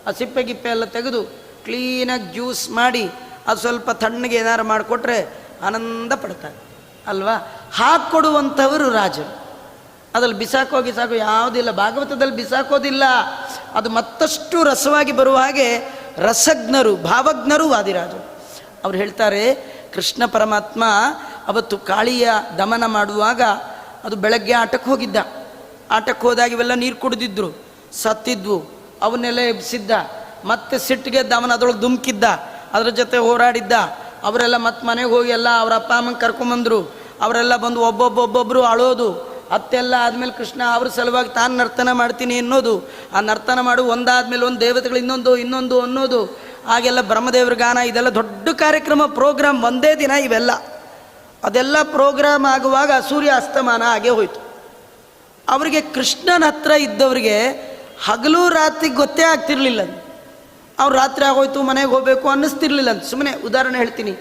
ಆ ಸಿಪ್ಪೆ ಗಿಪ್ಪೆ ಎಲ್ಲ ತೆಗೆದು ಕ್ಲೀನಾಗಿ ಜ್ಯೂಸ್ ಮಾಡಿ ಅದು ಸ್ವಲ್ಪ ತಣ್ಣಗೆ ಏನಾರು ಮಾಡಿಕೊಟ್ರೆ ಆನಂದ ಪಡ್ತಾರೆ ಅಲ್ವಾ. ಹಾಕ್ಕೊಡುವಂಥವರು ರಾಜರು. ಅದ್ರಲ್ಲಿ ಬಿಸಾಕೋ ಯಾವುದಿಲ್ಲ. ಭಾಗವತದಲ್ಲಿ ಬಿಸಾಕೋದಿಲ್ಲ. ಅದು ಮತ್ತಷ್ಟು ರಸವಾಗಿ ಬರುವ ಹಾಗೆ ರಸಜ್ಞರು, ಭಾವಜ್ಞರು ವಾದಿರಾಜರು. ಅವ್ರು ಹೇಳ್ತಾರೆ, ಕೃಷ್ಣ ಪರಮಾತ್ಮ ಅವತ್ತು ಕಾಳಿಯ ದಮನ ಮಾಡುವಾಗ ಅದು ಬೆಳಗ್ಗೆ ಆಟಕ್ಕೆ ಹೋಗಿದ್ದ. ಆಟಕ್ಕೆ ಹೋದಾಗ ಇವೆಲ್ಲ ನೀರು ಕುಡಿದಿದ್ರು, ಸತ್ತಿದ್ವು, ಅವನ್ನೆಲ್ಲ ಎಬ್ಸಿದ್ದ. ಮತ್ತೆ ಸಿಟ್ಟಿಗೆ ಅವನ ಅದರೊಳಗೆ ಧುಮುಕಿದ್ದ, ಅದರ ಜೊತೆ ಹೋರಾಡಿದ್ದ. ಅವರೆಲ್ಲ ಮತ್ತೆ ಮನೆಗೆ ಹೋಗಿ ಎಲ್ಲ ಅವ್ರ ಅಪ್ಪ ಅಮ್ಮಂಗೆ ಕರ್ಕೊಂಬಂದರು. ಅವರೆಲ್ಲ ಬಂದು ಒಬ್ಬೊಬ್ಬೊಬ್ಬೊಬ್ಬರು ಅಳೋದು. ಅತ್ತೆಲ್ಲ ಆದಮೇಲೆ ಕೃಷ್ಣ ಅವ್ರ ಸಲುವಾಗಿ ತಾನು ನರ್ತನ ಮಾಡ್ತೀನಿ ಅನ್ನೋದು. ಆ ನರ್ತನ ಮಾಡು ಒಂದಾದ್ಮೇಲೆ ಒಂದು ದೇವತೆಗಳು ಇನ್ನೊಂದು ಅನ್ನೋದು. ಆಗೆಲ್ಲ ಬ್ರಹ್ಮದೇವ್ರ ಗಾನ, ಇದೆಲ್ಲ ದೊಡ್ಡ ಕಾರ್ಯಕ್ರಮ, ಪ್ರೋಗ್ರಾಮ್, ಒಂದೇ ದಿನ ಇವೆಲ್ಲ. ಅದೆಲ್ಲ ಪ್ರೋಗ್ರಾಮ್ ಆಗುವಾಗ ಸೂರ್ಯ ಅಸ್ತಮಾನ ಆಗೇ ಹೋಯ್ತು. ಅವರಿಗೆ ಕೃಷ್ಣನ ಹತ್ರ ಇದ್ದವರಿಗೆ ಹಗಲು ರಾತ್ರಿ ಗೊತ್ತೇ ಆಗ್ತಿರ್ಲಿಲ್ಲ. ಅವ್ರು ರಾತ್ರಿ ಆಗೋಯ್ತು ಮನೆಗೆ ಹೋಗಬೇಕು ಅನ್ನಿಸ್ತಿರ್ಲಿಲ್ಲ ಅಂತ. ಸುಮ್ಮನೆ ಉದಾಹರಣೆ ಹೇಳ್ತೀನಿ.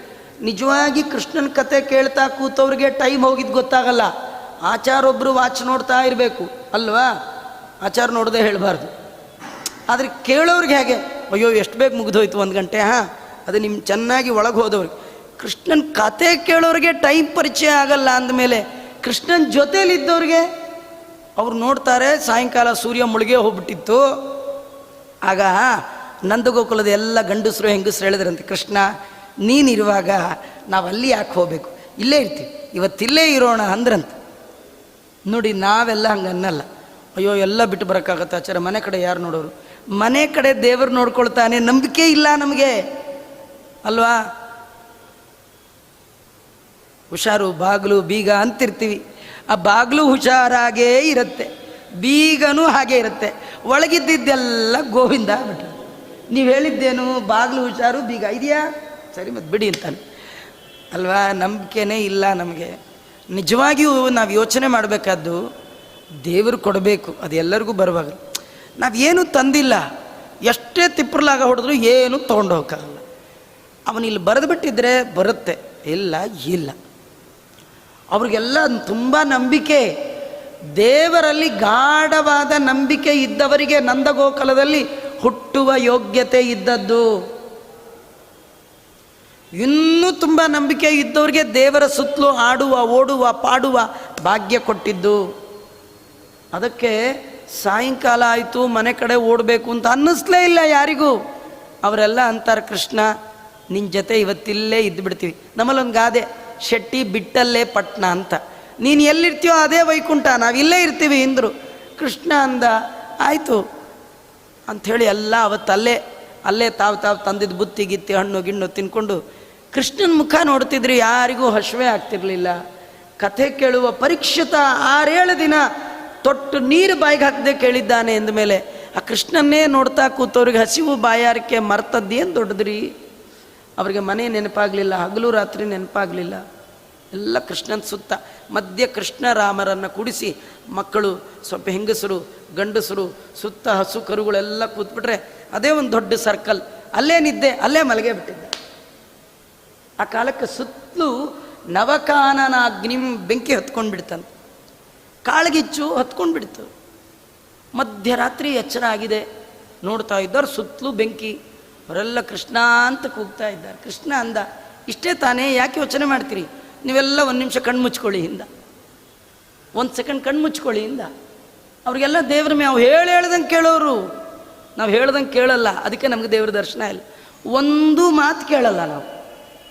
ನಿಜವಾಗಿ ಕೃಷ್ಣನ ಕತೆ ಕೇಳ್ತಾ ಕೂತವ್ರಿಗೆ ಟೈಮ್ ಹೋಗಿದ್ದು ಗೊತ್ತಾಗಲ್ಲ. ಆಚಾರೊಬ್ಬರು ವಾಚ್ ನೋಡ್ತಾ ಇರಬೇಕು ಅಲ್ವಾ, ಆಚಾರ ನೋಡದೆ ಹೇಳಬಾರ್ದು. ಆದರೆ ಕೇಳೋರಿಗೆ ಹೇಗೆ, ಅಯ್ಯೋ ಎಷ್ಟು ಬೇಗ ಮುಗಿದೋಯ್ತು 1 ಗಂಟೆ. ಅದು ನಿಮ್ಮ ಚೆನ್ನಾಗಿ ಒಳಗೆ ಹೋದವ್ರಿಗೆ. ಕೃಷ್ಣನ ಕತೆ ಕೇಳೋರಿಗೆ ಟೈಮ್ ಪರಿಚಯ ಆಗಲ್ಲ ಅಂದಮೇಲೆ ಕೃಷ್ಣನ ಜೊತೇಲಿದ್ದವ್ರಿಗೆ ಅವ್ರು ನೋಡ್ತಾರೆ, ಸಾಯಂಕಾಲ ಸೂರ್ಯ ಮುಳುಗೆ ಹೋಗ್ಬಿಟ್ಟಿತ್ತು. ಆಗ ನಂದಗೋಕುಲದ ಎಲ್ಲ ಗಂಡಸರು ಹೆಂಗಸರು ಹೇಳಿದ್ರಂತೆ, ಕೃಷ್ಣ ನೀನಿರುವಾಗ ನಾವು ಅಲ್ಲಿ ಯಾಕೆ ಹೋಗಬೇಕು, ಇಲ್ಲೇ ಇರ್ತೀವಿ, ಇವತ್ತಿಲ್ಲೇ ಇರೋಣ ಅಂದ್ರಂತೆ. ನೋಡಿ, ನಾವೆಲ್ಲ ಹಂಗೆ ಅನ್ನಲ್ಲ. ಅಯ್ಯೋ ಎಲ್ಲ ಬಿಟ್ಟು ಬರೋಕ್ಕಾಗತ್ತೆ ಆಚಾರ, ಮನೆ ಕಡೆ ಯಾರು ನೋಡೋರು, ಮನೆ ಕಡೆ ದೇವರು ನೋಡ್ಕೊಳ್ತಾನೆ, ನಂಬಿಕೆ ಇಲ್ಲ ನಮಗೆ ಅಲ್ವಾ. ಹುಷಾರು, ಬಾಗಿಲು ಬೀಗ ಅಂತಿರ್ತೀವಿ. ಆ ಬಾಗಿಲು ಹುಷಾರಾಗೇ ಇರುತ್ತೆ, ಬೀಗನೂ ಹಾಗೇ ಇರುತ್ತೆ. ಒಳಗಿದ್ದೆಲ್ಲ ಗೋವಿಂದ ಬಿಟ್ಟು. ನೀವು ಹೇಳಿದ್ದೇನು, ಬಾಗಿಲು ಹುಷಾರು ಬೀಗ ಇದೆಯಾ, ಸರಿ ಮತ್ತೆ ಬಿಡಿ ಅಂತಾನೆ ಅಲ್ವಾ. ನಂಬಿಕೆನೇ ಇಲ್ಲ ನಮಗೆ. ನಿಜವಾಗಿಯೂ ನಾವು ಯೋಚನೆ ಮಾಡಬೇಕಾದ್ದು, ದೇವರು ಕೊಡಬೇಕು, ಅದು ಎಲ್ಲರಿಗೂ ಬರುವಾಗ. ನಾವೇನು ತಂದಿಲ್ಲ, ಎಷ್ಟೇ ತಿಪ್ಪರ್ಲಾಗ ಹೊಡೆದ್ರು ಏನು ತೊಗೊಂಡು ಹೋಗೋಕ್ಕಾಗಲ್ಲ. ಅವನಿಲ್ಲಿ ಬರೆದು ಬಿಟ್ಟಿದ್ರೆ ಬರುತ್ತೆ, ಇಲ್ಲ. ಅವ್ರಿಗೆಲ್ಲ ತುಂಬ ನಂಬಿಕೆ, ದೇವರಲ್ಲಿ ಗಾಢವಾದ ನಂಬಿಕೆ ಇದ್ದವರಿಗೆ ನಂದಗೋಕುಲದಲ್ಲಿ ಹುಟ್ಟುವ ಯೋಗ್ಯತೆ ಇದ್ದದ್ದು. ಇನ್ನೂ ತುಂಬ ನಂಬಿಕೆ ಇದ್ದವ್ರಿಗೆ ದೇವರ ಸುತ್ತಲೂ ಆಡುವ, ಓಡುವ, ಪಾಡುವ ಭಾಗ್ಯ ಕೊಟ್ಟಿದ್ದು. ಅದಕ್ಕೆ ಸಾಯಂಕಾಲ ಆಯಿತು ಮನೆ ಕಡೆ ಓಡಬೇಕು ಅಂತ ಅನ್ನಿಸ್ಲೇ ಇಲ್ಲ ಯಾರಿಗೂ. ಅವರೆಲ್ಲ ಅಂತಾರೆ, ಕೃಷ್ಣ ನಿನ್ನ ಜೊತೆ ಇವತ್ತಿಲ್ಲೇ ಇದ್ದು ಬಿಡ್ತೀವಿ. ನಮ್ಮಲ್ಲೊಂದು ಗಾದೆ, ಶೆಟ್ಟಿ ಬಿಟ್ಟಲ್ಲೇ ಪಟ್ನ ಅಂತ. ನೀನು ಎಲ್ಲಿರ್ತೀಯೋ ಅದೇ ವೈಕುಂಠ, ನಾವಿಲ್ಲೇ ಇರ್ತೀವಿ ಎಂದರು. ಕೃಷ್ಣ ಅಂದ, ಆಯಿತು ಅಂಥೇಳಿ ಎಲ್ಲ ಅಲ್ಲೇ ತಾವು ತಂದಿದ್ದು ಬುತ್ತಿ ಗಿತ್ತಿ ಹಣ್ಣು ಗಿಣ್ಣು ತಿನ್ಕೊಂಡು ಕೃಷ್ಣನ ಮುಖ ನೋಡ್ತಿದ್ರು. ಯಾರಿಗೂ ಹಶ್ವೇ ಆಗ್ತಿರ್ಲಿಲ್ಲ. ಕಥೆ ಕೇಳುವ ಪರೀಕ್ಷಿತ 6-7 ದಿನ ತೊಟ್ಟು ನೀರು ಬಾಯಿಗೆ ಹಾಕದೆ ಕೇಳಿದ್ದಾನೆ ಎಂದಮೇಲೆ ಆ ಕೃಷ್ಣನ್ನೇ ನೋಡ್ತಾ ಕೂತವ್ರಿಗೆ ಹಸಿವು ಬಾಯಾರಿಕೆ ಮರ್ತದ್ದೇನು ದೊಡ್ಡದ್ರಿ. ಅವರಿಗೆ ಮನೆ ನೆನಪಾಗಲಿಲ್ಲ, ಹಗಲು ರಾತ್ರಿ ನೆನಪಾಗಲಿಲ್ಲ. ಎಲ್ಲ ಕೃಷ್ಣನ ಸುತ್ತ ಮಧ್ಯ ಕೃಷ್ಣ ರಾಮರನ್ನು ಕೂಡಿಸಿ ಮಕ್ಕಳು, ಸ್ವಲ್ಪ ಹೆಂಗಸರು, ಗಂಡಸರು, ಸುತ್ತ ಹಸು ಕರುಗಳೆಲ್ಲ ಕೂತ್ಬಿಟ್ರೆ ಅದೇ ಒಂದು ದೊಡ್ಡ ಸರ್ಕಲ್. ಅಲ್ಲೇ ನಿದ್ದೆ, ಅಲ್ಲೇ ಮಲಗೇ ಬಿಟ್ಟಿದ್ದ. ಆ ಕಾಲಕ್ಕೆ ಸುತ್ತಲೂ ನವಕಾನನಾಗ್ನಿಂ ಬೆಂಕಿ ಹತ್ಕೊಂಡು ಬಿಡ್ತಂತೆ, ಕಾಳ್ಗಿಚ್ಚು ಹತ್ಕೊಂಡು ಬಿಡ್ತು. ಮಧ್ಯರಾತ್ರಿ ಎಚ್ಚರ ಆಗಿದೆ, ನೋಡ್ತಾ ಇದ್ದವ್ರು ಸುತ್ತಲೂ ಬೆಂಕಿ. ಅವರೆಲ್ಲ ಕೃಷ್ಣ ಅಂತ ಕೂಗ್ತಾ ಇದ್ದಾರೆ. ಕೃಷ್ಣ ಅಂದ, ಇಷ್ಟೇ ತಾನೇ, ಯಾಕೆ ಯೋಚನೆ ಮಾಡ್ತೀರಿ, ನೀವೆಲ್ಲ 1 ನಿಮಿಷ ಕಣ್ಣು ಮುಚ್ಕೊಳ್ಳಿ ಇಂದ, 1 ಸೆಕೆಂಡ್ ಕಣ್ಣು ಮುಚ್ಕೊಳ್ಳಿ ಇಂದ. ಅವ್ರಿಗೆಲ್ಲ ದೇವ್ರ ನಾವು ಹೇಳ್ದಂಗೆ ಕೇಳೋರು, ನಾವು ಹೇಳ್ದಂಗೆ ಕೇಳಲ್ಲ. ಅದಕ್ಕೆ ನಮಗೆ ದೇವ್ರ ದರ್ಶನ ಇಲ್ಲ. ಒಂದು ಮಾತು ಕೇಳಲ್ಲ ನಾವು.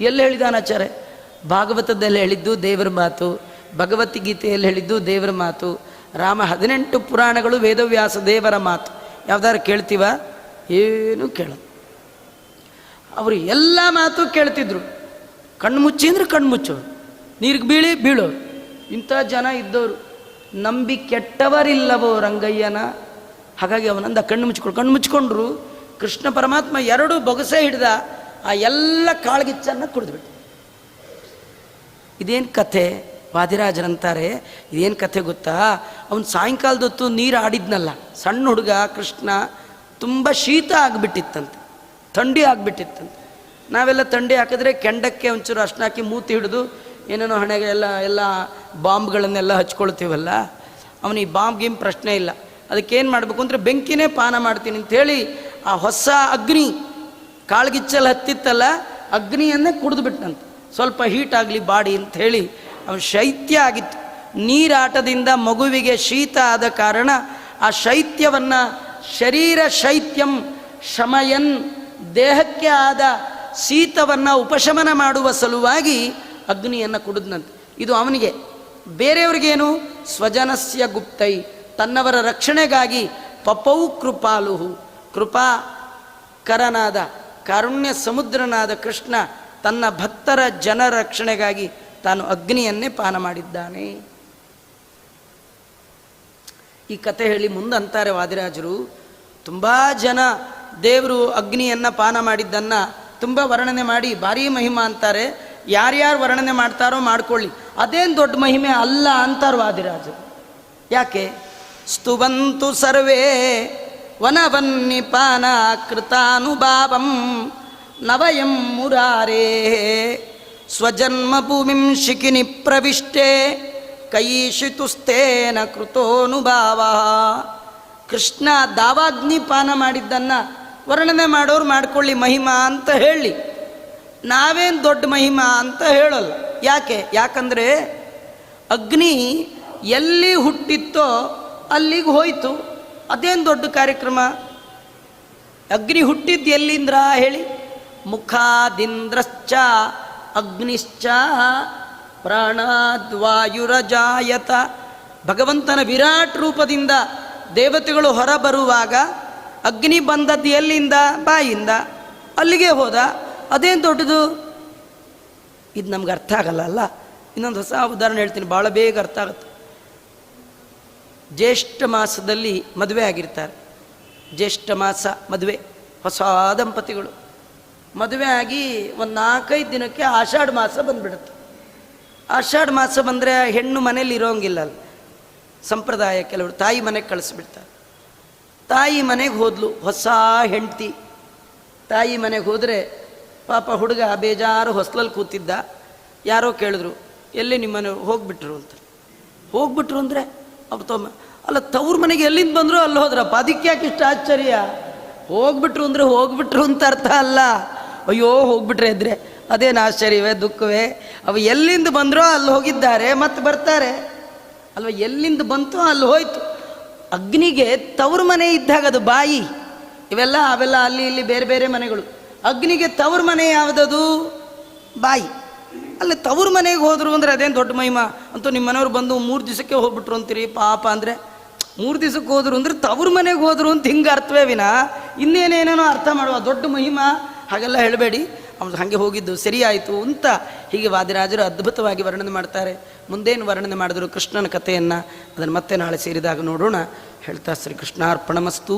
ಎಲ್ಲಿ ಹೇಳಿದಾನ ಆಚಾರ್ಯ? ಭಾಗವತದಲ್ಲಿ ಹೇಳಿದ್ದು ದೇವರ ಮಾತು, ಭಗವದ್ಗೀತೆಯಲ್ಲಿ ಹೇಳಿದ್ದು ದೇವರ ಮಾತು, ರಾಮ 18 ಪುರಾಣಗಳು ವೇದವ್ಯಾಸ ದೇವರ ಮಾತು. ಯಾವ್ದಾರು ಕೇಳ್ತೀವ? ಏನೂ ಕೇಳಲ್ಲ. ಅವರು ಎಲ್ಲ ಮಾತು ಕೇಳ್ತಿದ್ರು. ಕಣ್ಣು ಮುಚ್ಚಿ ಅಂದ್ರೆ ಕಣ್ಣು ಮುಚ್ಚೋರು, ನೀರಿಗೆ ಬೀಳೋರು, ಇಂಥ ಜನ ಇದ್ದವರು. ನಂಬಿ ಕೆಟ್ಟವರಿಲ್ಲವೋ ರಂಗಯ್ಯನ. ಹಾಗಾಗಿ ಅವನಂದ ಕಣ್ಣು ಮುಚ್ಕೊಂಡ್ರು. ಕೃಷ್ಣ ಪರಮಾತ್ಮ ಎರಡು ಬೊಗಸೆ ಹಿಡ್ದ, ಆ ಎಲ್ಲ ಕಾಳ್ಗಿಚ್ಚನ್ನು ಕುಡಿದ್ಬಿಟ್ಟು. ಇದೇನು ಕಥೆ? ವಾದಿರಾಜರಂತಾರೆ ಇದೇನು ಕಥೆ ಗೊತ್ತಾ, ಅವನು ಸಾಯಂಕಾಲದೊತ್ತು ನೀರು ಆಡಿದ್ನಲ್ಲ, ಸಣ್ಣ ಹುಡುಗ ಕೃಷ್ಣ, ತುಂಬ ಶೀತ ಆಗಿಬಿಟ್ಟಿತ್ತಂತೆ, ಥಂಡಿ ಆಗಿಬಿಟ್ಟಿತ್ತಂತೆ. ನಾವೆಲ್ಲ ಥಂಡಿ ಹಾಕಿದ್ರೆ ಕೆಂಡಕ್ಕೆ ಒಂಚೂರು ಅರ್ಶಿನ ಹಾಕಿ ಮೂತಿ ಹಿಡಿದು ಏನೇನೋ ಹಣೆಗೆ ಎಲ್ಲ ಬಾಂಬ್ಗಳನ್ನೆಲ್ಲ ಹಚ್ಕೊಳ್ತೀವಲ್ಲ. ಅವನಿಗೆ ಬಾಂಬ್ ಗೇಮ್ ಪ್ರಶ್ನೆ ಇಲ್ಲ. ಅದಕ್ಕೇನು ಮಾಡಬೇಕು ಅಂದರೆ ಬೆಂಕಿನೇ ಪಾನ ಮಾಡ್ತೀನಿ ಅಂಥೇಳಿ ಆ ಹೊಸ ಅಗ್ನಿ ಕಾಳ್ಗಿಚ್ಚಲ್ಲಿ ಹತ್ತಿತ್ತಲ್ಲ, ಅಗ್ನಿಯನ್ನೇ ಕುಡಿದ್ಬಿಟ್ಟಂತೆ. ಸ್ವಲ್ಪ ಹೀಟ್ ಆಗಲಿ ಬಾಡಿ ಅಂಥೇಳಿ ಅವನು ಶೈತ್ಯ ಆಗಿತ್ತು. ನೀರಾಟದಿಂದ ಮಗುವಿಗೆ ಶೀತ ಆದ ಕಾರಣ ಆ ಶೈತ್ಯವನ್ನು ಶರೀರ ಶೈತ್ಯಂ ಶಮಯನ್, ದೇಹಕ್ಕೆ ಆದ ಶೀತವನ್ನು ಉಪಶಮನ ಮಾಡುವ ಸಲುವಾಗಿ ಅಗ್ನಿಯನ್ನು ಕುಡಿದ್ನಂತೆ. ಇದು ಅವನಿಗೆ. ಬೇರೆಯವ್ರಿಗೇನು? ಸ್ವಜನಸ್ಯ ಗುಪ್ತೈ, ತನ್ನವರ ರಕ್ಷಣೆಗಾಗಿ ಪಪೌ ಕೃಪಾಲುಹು, ಕೃಪಾಕರನಾದ ಕಾರುಣ್ಯ ಸಮುದ್ರನಾದ ಕೃಷ್ಣ ತನ್ನ ಭಕ್ತರ ಜನರ ರಕ್ಷಣೆಗಾಗಿ ತಾನು ಅಗ್ನಿಯನ್ನೇ ಪಾನ ಮಾಡಿದ್ದಾನೆ. ಈ ಕಥೆ ಹೇಳಿ ಮುಂದಂತಾರೆ ವಾದಿರಾಜರು, ತುಂಬ ಜನ ದೇವರು ಅಗ್ನಿಯನ್ನು ಪಾನ ಮಾಡಿದ್ದನ್ನು ತುಂಬ ವರ್ಣನೆ ಮಾಡಿ ಭಾರೀ ಮಹಿಮಾ ಅಂತಾರೆ. ಯಾರ್ಯಾರು ವರ್ಣನೆ ಮಾಡ್ತಾರೋ ಮಾಡ್ಕೊಳ್ಳಿ, ಅದೇನು ದೊಡ್ಡ ಮಹಿಮೆ ಅಲ್ಲ ಅಂತಾರೆ ವಾದಿರಾಜರು. ಯಾಕೆ? ಸ್ತುವಂತು ಸರ್ವೇ ವನವನ್ನಿಪಾನ ಕೃತಾನುಭಾವಂ ನವಯಂ ಮುರಾರೇ ಸ್ವಜನ್ಮಭೂಮಿಂ ಶಿಖಿನಿ ಪ್ರವಿಷ್ಟೇ ಕೈಶಿತುಸ್ತೇನ ಕೃತೋನುಭಾವ. ಕೃಷ್ಣ ದಾವಾಗ್ನಿ ಪಾನ ಮಾಡಿದ್ದನ್ನು ವರ್ಣನೆ ಮಾಡೋರು ಮಾಡ್ಕೊಳ್ಳಿ ಮಹಿಮಾ ಅಂತ ಹೇಳಿ, ನಾವೇನು ದೊಡ್ಡ ಮಹಿಮಾ ಅಂತ ಹೇಳೋಲ್ಲ. ಯಾಕಂದರೆ ಅಗ್ನಿ ಎಲ್ಲಿ ಹುಟ್ಟಿತ್ತೋ ಅಲ್ಲಿಗೆ ಹೋಯಿತು. ಅದೇನು ದೊಡ್ಡ ಕಾರ್ಯಕ್ರಮ? ಅಗ್ನಿ ಹುಟ್ಟಿದ್ದು ಎಲ್ಲಿಂದ್ರ ಹೇಳಿ? ಮುಖಾದಿಂದ್ರಶ್ಚ ಅಗ್ನಿಶ್ಚ ಪ್ರಾಣಾದ್ವಾಯುರಜಾಯತ. ಭಗವಂತನ ವಿರಾಟ್ ರೂಪದಿಂದ ದೇವತೆಗಳು ಹೊರಬರುವಾಗ ಅಗ್ನಿ ಬಂದದ್ದು ಎಲ್ಲಿಂದ? ಬಾಯಿಂದ. ಅಲ್ಲಿಗೆ ಹೋದ. ಅದೇನು ದೊಡ್ಡದು? ಇದು ನಮ್ಗೆ ಅರ್ಥ ಆಗಲ್ಲ ಅಲ್ಲ. ಇನ್ನೊಂದು ಹೊಸ ಉದಾಹರಣೆ ಹೇಳ್ತೀನಿ, ಭಾಳ ಬೇಗ ಅರ್ಥ ಆಗುತ್ತೆ. ಜ್ಯೇಷ್ಠ ಮಾಸದಲ್ಲಿ ಮದುವೆ ಆಗಿರ್ತಾರೆ. ಜ್ಯೇಷ್ಠ ಮಾಸ ಮದುವೆ, ಹೊಸ ದಂಪತಿಗಳು ಮದುವೆ ಆಗಿ ಒಂದು 4-5 ದಿನಕ್ಕೆ ಆಷಾಢ ಮಾಸ ಬಂದುಬಿಡುತ್ತೆ. ಆಷಾಢ ಮಾಸ ಬಂದರೆ ಹೆಣ್ಣು ಮನೇಲಿ ಇರೋಂಗಿಲ್ಲ. ಅಲ್ಲಿ ಸಂಪ್ರದಾಯ ಕೆಲವರು ತಾಯಿ ಮನೆಗೆ ಕಳಿಸ್ಬಿಡ್ತಾರೆ. ತಾಯಿ ಮನೆಗೆ ಹೋದ್ಲು ಹೊಸ ಹೆಂಡ್ತಿ. ತಾಯಿ ಮನೆಗೆ ಹೋದರೆ ಪಾಪ ಹುಡುಗ ಬೇಜಾರು ಹೊಸ್ಲಲ್ಲಿ ಕೂತಿದ್ದ. ಯಾರೋ ಕೇಳಿದ್ರು, ಎಲ್ಲಿ ನಿಮ್ಮನೆ? ಹೋಗ್ಬಿಟ್ರು ಅಂತ. ಹೋಗ್ಬಿಟ್ರು ಅಂದರೆ ಅವ್ರು ಅಲ್ಲ, ತವ್ರ ಮನೆಗೆ ಎಲ್ಲಿಂದ ಬಂದರು ಅಲ್ಲಿ ಹೋದ್ರಪ್ಪ. ಅದಕ್ಕೆ ಯಾಕೆ ಇಷ್ಟು ಆಶ್ಚರ್ಯ? ಹೋಗ್ಬಿಟ್ರು ಅಂದರೆ ಹೋಗ್ಬಿಟ್ರು ಅಂತ ಅರ್ಥ ಅಲ್ಲ. ಅಯ್ಯೋ ಹೋಗ್ಬಿಟ್ರೆ ಇದ್ರೆ ಅದೇನು ಆಶ್ಚರ್ಯವೇ ದುಃಖವೇ? ಅವ ಎಲ್ಲಿಂದ ಬಂದರೋ ಅಲ್ಲಿ ಹೋಗಿದ್ದಾರೆ, ಮತ್ತೆ ಬರ್ತಾರೆ ಅಲ್ವ. ಎಲ್ಲಿಂದ ಬಂತೋ ಅಲ್ಲಿ ಹೋಯ್ತು. ಅಗ್ನಿಗೆ ತವ್ರ ಮನೆ ಇದ್ದಾಗ ಅದು ಬಾಯಿ, ಇವೆಲ್ಲ ಅವೆಲ್ಲ ಅಲ್ಲಿ ಇಲ್ಲಿ ಬೇರೆ ಬೇರೆ ಮನೆಗಳು. ಅಗ್ನಿಗೆ ತವ್ರ ಮನೆ ಯಾವುದದು? ಬಾಯಿ. ಅಲ್ಲಿ ತವ್ರ ಮನೆಗೆ ಹೋದರು ಅಂದರೆ ಅದೇನು ದೊಡ್ಡ ಮಹಿಮಾ ಅಂತೂ. ನಿಮ್ಮ ಮನೆಯವ್ರು ಬಂದು 3 ದಿವಸಕ್ಕೆ ಹೋಗ್ಬಿಟ್ರು ಅಂತೀರಿ ಪಾಪ. ಅಂದರೆ 3 ದಿವಸಕ್ಕೆ ಹೋದರು ಅಂದರೆ ತವ್ರ ಮನೆಗೆ ಹೋದರು ಅಂತ ಹಿಂಗೆ ಅರ್ಥವೇ ವಿನ ಇನ್ನೇನೇನೇನೋ ಅರ್ಥ ಮಾಡುವ ದೊಡ್ಡ ಮಹಿಮಾ ಹಾಗೆಲ್ಲ ಹೇಳಬೇಡಿ. ಅವ್ನು ಹಾಗೆ ಹೋಗಿದ್ದು ಸರಿ ಆಯಿತು ಅಂತ ಹೀಗೆ ವಾದಿರಾಜರು ಅದ್ಭುತವಾಗಿ ವರ್ಣನೆ ಮಾಡ್ತಾರೆ. ಮುಂದೇನು ವರ್ಣನೆ ಮಾಡಿದ್ರು ಕೃಷ್ಣನ ಕಥೆಯನ್ನು ಅದನ್ನು ಮತ್ತೆ ನಾಳೆ ಸೇರಿದಾಗ ನೋಡೋಣ. ಹೇಳ್ತಾ ಶ್ರೀ ಕೃಷ್ಣಾರ್ಪಣಮಸ್ತು.